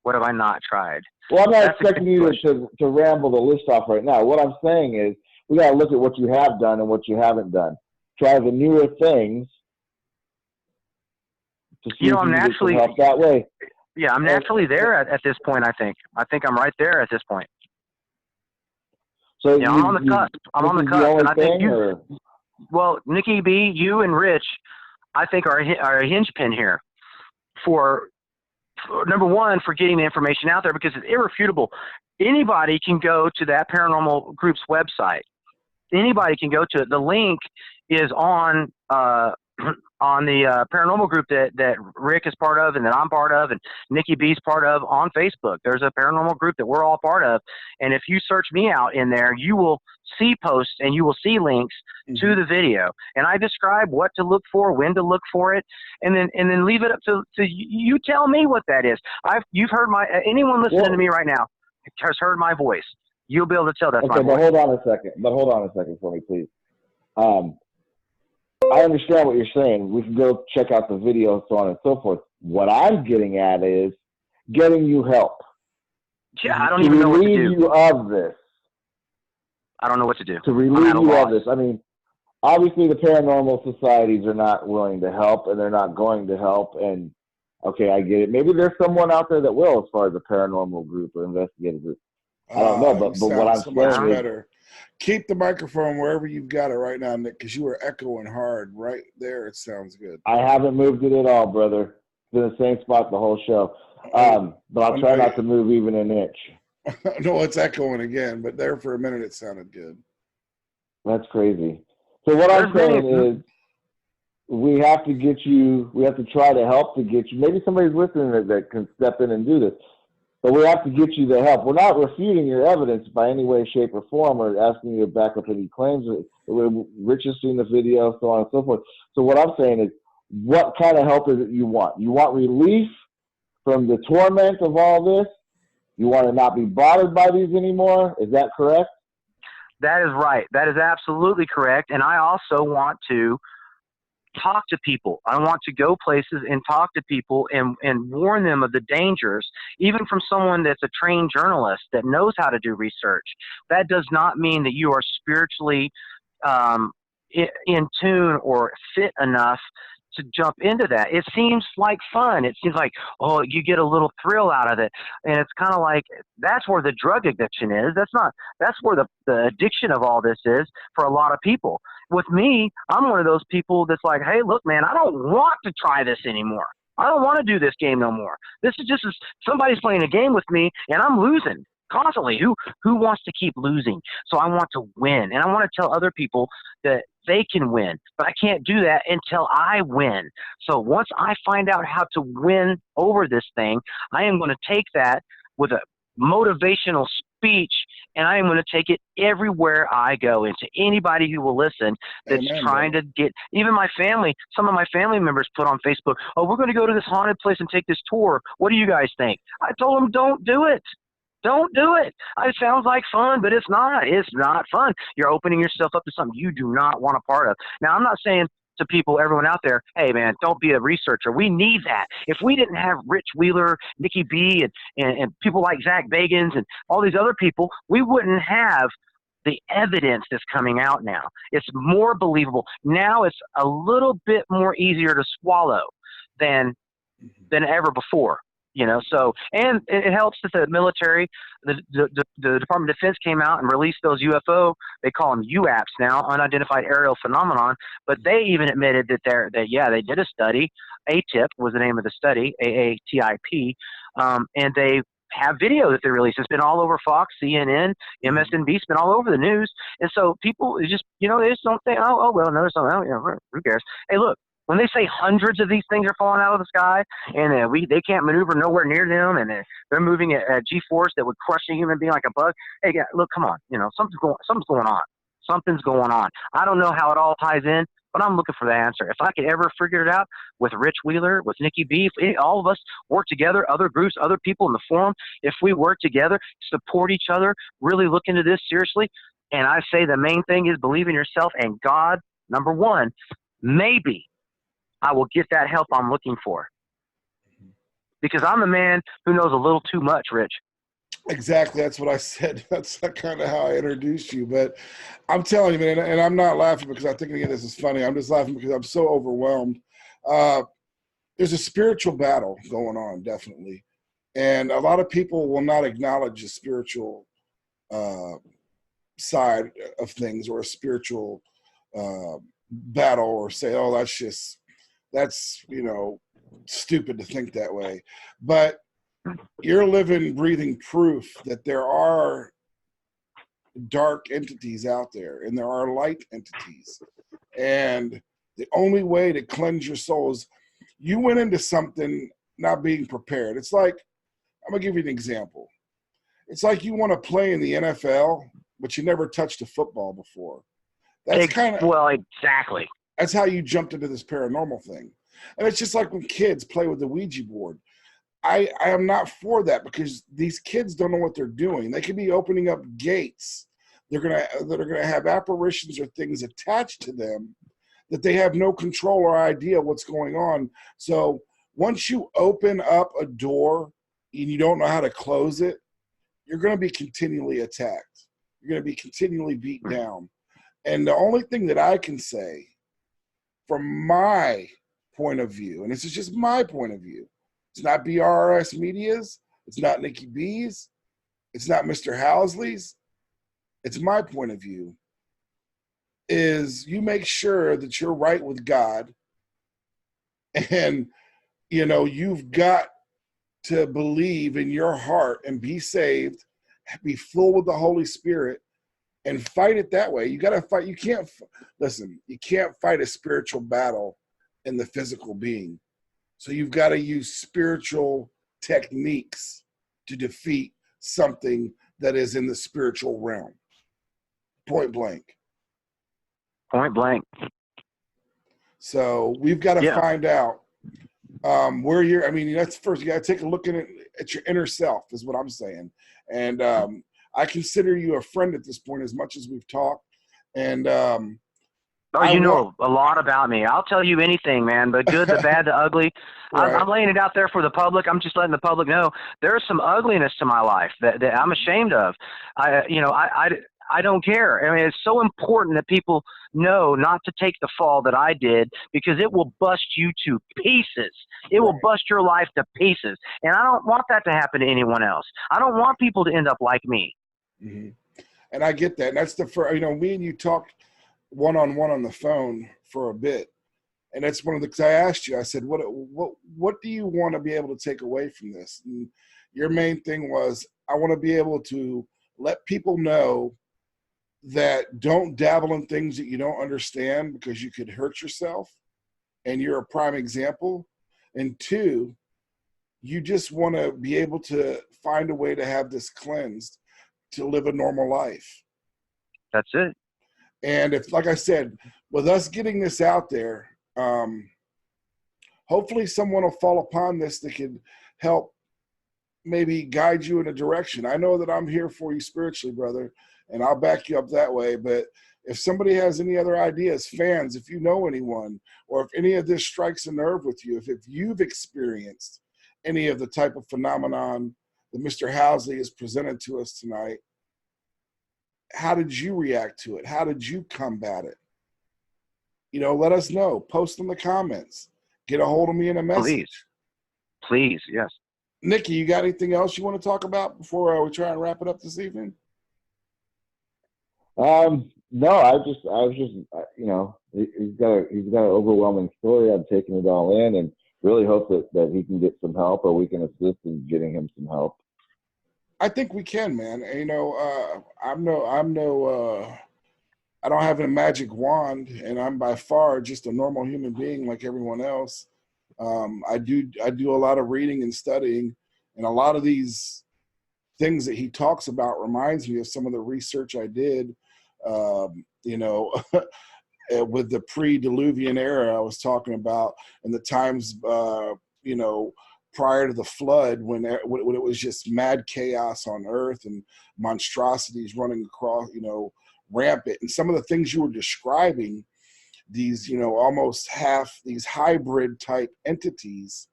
Speaker 3: What have I not tried?
Speaker 2: Well, I'm not
Speaker 3: That's a
Speaker 2: expecting
Speaker 3: good
Speaker 2: you
Speaker 3: question.
Speaker 2: to ramble the list off right now. What I'm saying is we got to look at what you have done and what you haven't done. Try the newer things to see if
Speaker 3: I'm
Speaker 2: you can get some
Speaker 3: naturally
Speaker 2: help that way.
Speaker 3: Yeah, I'm naturally there at this point. I think I'm right there at this point.
Speaker 2: So
Speaker 3: I'm on the cusp. I'm on the cusp, and I think well, Nikki B, you and Rich, I think are a hinge pin here for number one, for getting the information out there, because it's irrefutable. Anybody can go to that paranormal group's website. Anybody can go to it. The link is on the paranormal group that Rick is part of and that I'm part of and Nikki B's part of on Facebook. There's a paranormal group that we're all part of. And if you search me out in there, you will see posts and you will see links to the video. And I describe what to look for, when to look for it, and then leave it up to you tell me what that is. You've heard anyone listening to me right now has heard my voice. You'll be able to tell that's my voice.
Speaker 2: But hold on a second for me, please. I understand what you're saying. We can go check out the video, so on and so forth. What I'm getting at is getting you help.
Speaker 3: Yeah, I don't even know what to do.
Speaker 2: To relieve you of this.
Speaker 3: I don't know what to do.
Speaker 2: To relieve you of this. I mean, obviously the paranormal societies are not willing to help, and they're not going to help. And, okay, I get it. Maybe there's someone out there that will, as far as a paranormal group or investigative group. I don't know, but what I'm saying
Speaker 5: much
Speaker 2: is
Speaker 5: better. Keep the microphone wherever you've got it right now, Nick, because you were echoing hard right there. It sounds good.
Speaker 2: I haven't moved it at all, brother. It's been the same spot the whole show. But I'll try not to move even an inch.
Speaker 5: No, it's echoing again, but there for a minute it sounded good.
Speaker 2: That's crazy. So what I'm saying is we have to try to help to get you. Maybe somebody's listening that can step in and do this. But we have to get you the help. We're not refuting your evidence by any way, shape, or form, or asking you to back up any claims. Rich has seen the video, so on and so forth. So what I'm saying is, what kind of help is it you want? You want relief from the torment of all this? You want to not be bothered by these anymore? Is that correct?
Speaker 3: That is right. That is absolutely correct. And I also want to talk to people. I want to go places and talk to people and warn them of the dangers, even from someone that's a trained journalist that knows how to do research. That does not mean that you are spiritually in tune or fit enough to jump into that. It seems like fun. It seems like, oh, you get a little thrill out of it. And it's kind of like, that's where the drug addiction is. That's where the addiction of all this is for a lot of people. With me, I'm one of those people that's like, hey, look, man, I don't want to try this anymore. I don't want to do this game no more. This is just somebody's playing a game with me and I'm losing constantly. Who wants to keep losing? So I want to win. And I want to tell other people that they can win, but I can't do that until I win. So once I find out how to win over this thing, I am going to take that with a motivational speech, and I am going to take it everywhere I go, and to anybody who will listen that's trying to get, even my family, some of my family members put on Facebook, oh, we're going to go to this haunted place and take this tour. What do you guys think? I told them, don't do it. Don't do it. It sounds like fun, but it's not. It's not fun. You're opening yourself up to something you do not want a part of. Now, I'm not saying to people, everyone out there, hey, man, don't be a researcher. We need that. If we didn't have Rich Wheeler, Nikki B, and people like Zach Bagans and all these other people, we wouldn't have the evidence that's coming out now. It's more believable. Now it's a little bit more easier to swallow than ever before. So, and it helps that the military, the Department of Defense came out and released those UFO, they call them UAPs now, unidentified aerial phenomenon, but they even admitted that they did a study. ATIP was the name of the study, AATIP, and they have video that they released. It's been all over Fox, CNN, MSNBC, it's been all over the news. And so people just, they just don't think, well, no, who cares? Hey, look, when they say hundreds of these things are falling out of the sky and they can't maneuver nowhere near them and they're moving at G-force that would crush a human being like a bug, hey, look, come on, something's going on. Something's going on. I don't know how it all ties in, but I'm looking for the answer. If I could ever figure it out with Rich Wheeler, with Nikki B, if all of us work together, other groups, other people in the forum, if we work together, support each other, really look into this seriously, and I say the main thing is believe in yourself and God, number one, maybe I will get that help I'm looking for. Because I'm a man who knows a little too much, Rich.
Speaker 5: Exactly. That's what I said. That's kind of how I introduced you. But I'm telling you, man, and I'm not laughing because I think, again, this is funny. I'm just laughing because I'm so overwhelmed. There's a spiritual battle going on, definitely. And a lot of people will not acknowledge the spiritual side of things or a spiritual battle, or say, oh, that's stupid to think that way. But you're living, breathing proof that there are dark entities out there and there are light entities. And the only way to cleanse your soul is you went into something not being prepared. It's like, I'm going to give you an example. It's like you want to play in the NFL, but you never touched a football before. That's
Speaker 3: exactly.
Speaker 5: That's how you jumped into this paranormal thing. And it's just like when kids play with the Ouija board. I am not for that because these kids don't know what they're doing. They could be opening up gates that are gonna have apparitions or things attached to them that they have no control or idea what's going on. So once you open up a door and you don't know how to close it, you're gonna be continually attacked. You're gonna be continually beat down. And the only thing that I can say from my point of view, and this is just my point of view, it's not BRRS-MEDIA's, it's not Nikki B's, it's not Mr. Housley's, it's my point of view, is you make sure that you're right with God, and you've got to believe in your heart and be saved, be full with the Holy Spirit, and fight it that way. You got to fight. You can't fight a spiritual battle in the physical being. So you've got to use spiritual techniques to defeat something that is in the spiritual realm. Point blank.
Speaker 3: Point blank.
Speaker 5: So we've got to find out where you're. That's first. You got to take a look at your inner self, is what I'm saying. And I consider you a friend at this point, as much as we've talked. And
Speaker 3: you know a lot about me. I'll tell you anything, man. The good, the bad, the ugly. Right. I'm laying it out there for the public. I'm just letting the public know there's some ugliness to my life that I'm ashamed of. I don't care. It's so important that people know not to take the fall that I did, because it will bust you to pieces. It will bust your life to pieces. And I don't want that to happen to anyone else. I don't want people to end up like me.
Speaker 5: Mm-hmm. And I get that. And that's the first, me and you talked one-on-one on the phone for a bit. And that's one of the, because I asked you, I said, what do you want to be able to take away from this? And your main thing was, I want to be able to let people know that don't dabble in things that you don't understand, because you could hurt yourself. And you're a prime example. And two, you just want to be able to find a way to have this cleansed, to live a normal life.
Speaker 3: That's it.
Speaker 5: And if, like I said, with us getting this out there, hopefully someone will fall upon this that can help maybe guide you in a direction. I know that I'm here for you spiritually, brother, and I'll back you up that way. But if somebody has any other ideas, fans, if you know anyone, or if any of this strikes a nerve with you, if you've experienced any of the type of phenomenon that Mr. Housley has presented to us tonight, how did you react to it? How did you combat it? Let us know. Post in the comments. Get a hold of me in a message.
Speaker 3: Please, yes.
Speaker 5: Nikki, you got anything else you want to talk about before we try and wrap it up this evening?
Speaker 2: No, I was just, you know, he's got an overwhelming story. I'm taking it all in, and really hope that he can get some help, or we can assist in getting him some help.
Speaker 5: I think we can, man. And, you know, I don't have a magic wand, and I'm by far just a normal human being like everyone else. I do a lot of reading and studying, and a lot of these things that he talks about reminds me of some of the research I did. You know, with the pre-Diluvian era I was talking about, and the times, you know, prior to the flood, when it was just mad chaos on earth and monstrosities running across, you know, rampant. And some of the things you were describing, these, you know, almost these hybrid type entities,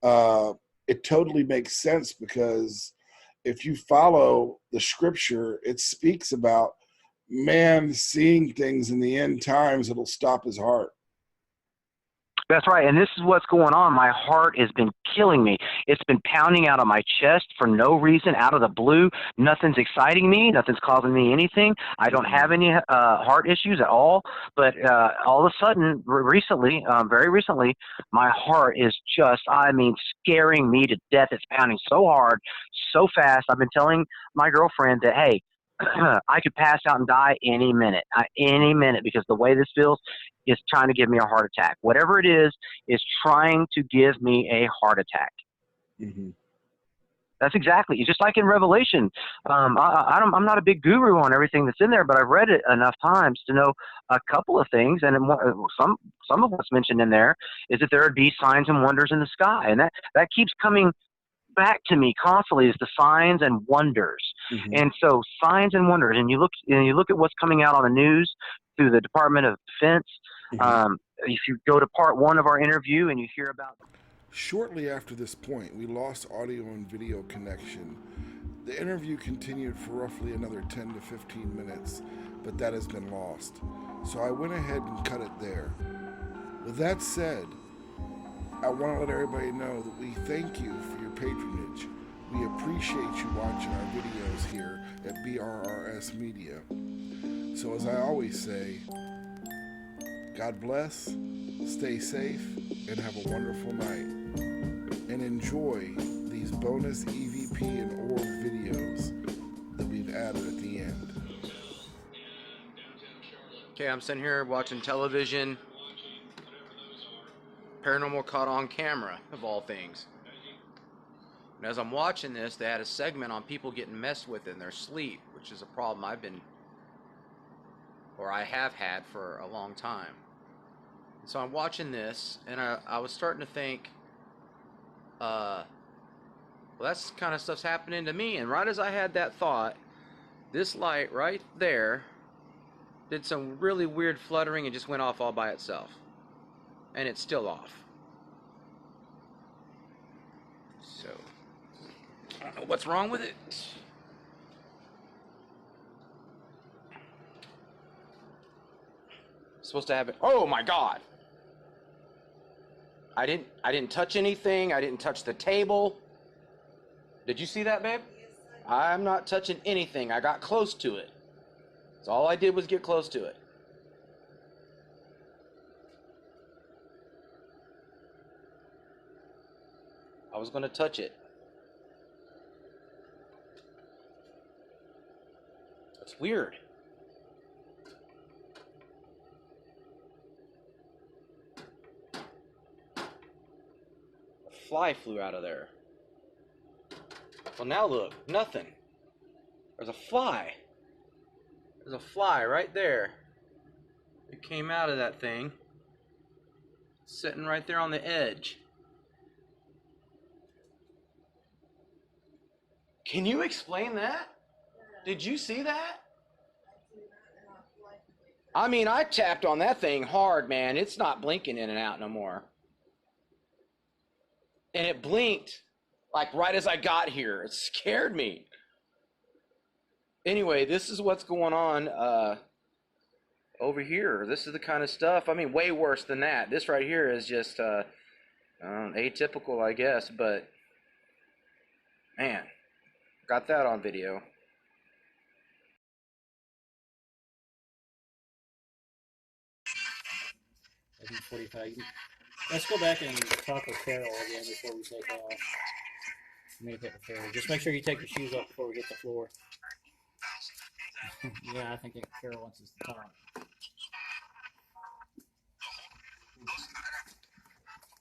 Speaker 5: it totally makes sense, because if you follow the scripture, it speaks about man seeing things in the end times that'll stop his heart.
Speaker 3: That's right, and this is what's going on. My heart has been killing me. It's been pounding out of my chest for no reason, out of the blue. Nothing's exciting me. Nothing's causing me anything. I don't have any heart issues at all. But all of a sudden, recently, very recently, my heart is just, I mean, scaring me to death. It's pounding so hard, so fast. I've been telling my girlfriend that, hey, I could pass out and die any minute, because the way this feels is trying to give me a heart attack. Whatever it is trying to give me a heart attack.
Speaker 5: Mm-hmm.
Speaker 3: That's exactly, just like in Revelation. I'm not a big guru on everything that's in there, but I've read it enough times to know a couple of things. And some of what's mentioned in there is that there would be signs and wonders in the sky, and that keeps coming back to me constantly, is the signs and wonders.
Speaker 5: Mm-hmm.
Speaker 3: And so signs and wonders, and you look at what's coming out on the news through the Department of Defense.
Speaker 5: Mm-hmm.
Speaker 3: If you go to part 1 of our interview and you hear about.
Speaker 1: Shortly after this point, we lost audio and video connection. The interview continued for roughly another 10 to 15 minutes, but that has been lost. So I went ahead and cut it there. With that said, I want to let everybody know that we thank you for your patronage. We appreciate you watching our videos here at BRRS-MEDIA. So as I always say, God bless, stay safe, and have a wonderful night. And enjoy these bonus EVP and orb videos that we've added at the end.
Speaker 6: Okay, I'm sitting here watching television. Paranormal caught on camera, of all things. And as I'm watching this, they had a segment on people getting messed with in their sleep, which is a problem I have had for a long time. And so I'm watching this, and I was starting to think, well, that's kind of stuff's happening to me. And right as I had that thought, this light right there did some really weird fluttering and just went off all by itself. And it's still off. So, I don't know what's wrong with it. Supposed to have it. Oh my God! I didn't touch anything. I didn't touch the table. Did you see that, babe? I'm not touching anything. I got close to it. So all I did was get close to it. I was going to touch it. That's weird. A fly flew out of there. Well, now look, nothing. There's a fly. There's a fly right there. It came out of that thing. Sitting right there on the edge. Can you explain that? Did you see that? I mean, I tapped on that thing hard, man. It's not blinking in and out no more. And it blinked like right as I got here. It scared me. Anyway, this is what's going on over here. This is the kind of stuff, I mean, way worse than that. This right here is just atypical, I guess, but Man, got that on video.
Speaker 7: I think 45. Let's go back and talk with Carol again before we take off. Communicate with Carol. Just make sure you take your shoes off before we hit the floor. Yeah, I think Carol wants us to talk.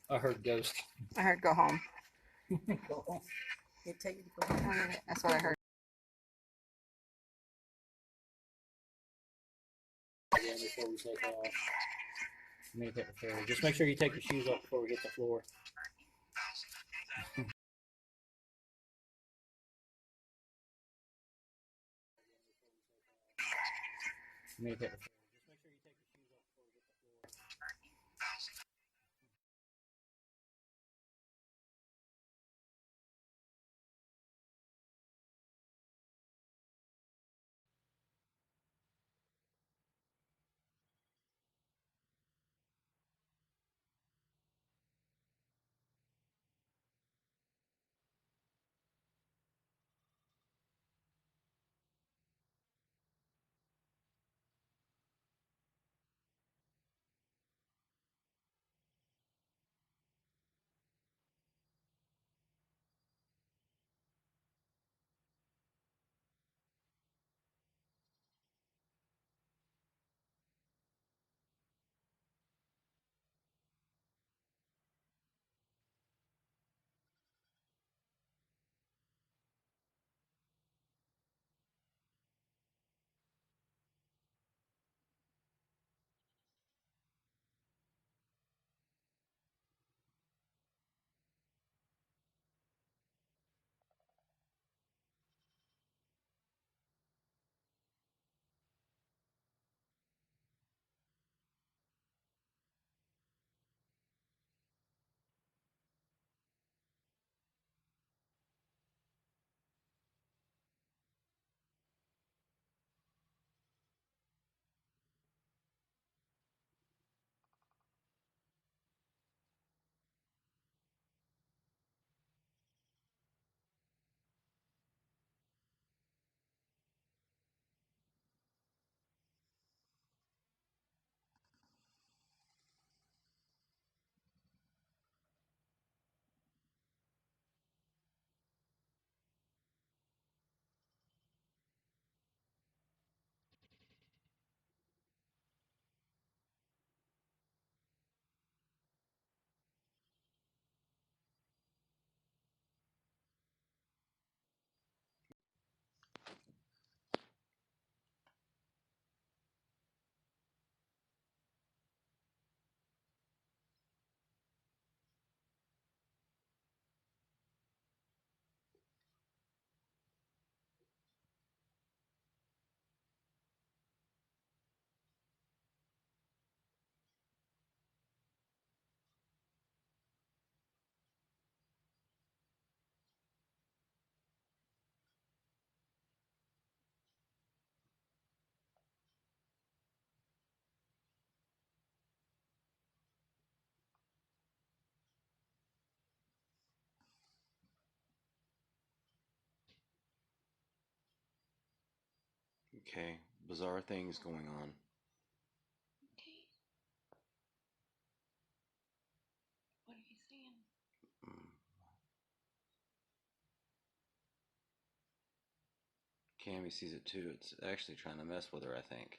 Speaker 7: I heard ghost.
Speaker 8: I heard go home.
Speaker 7: Go home.
Speaker 8: He'd tell you to go home. That's what I heard.
Speaker 7: Again before we take off. Communicate with Carol. Just make sure you take your shoes off before we hit the floor. Communicate with Carol. Just make sure you take your shoes off before we hit the floor.
Speaker 6: Okay, bizarre things going on.
Speaker 8: What are you saying?
Speaker 6: Mm. Cammy sees it too. It's actually trying to mess with her, I think.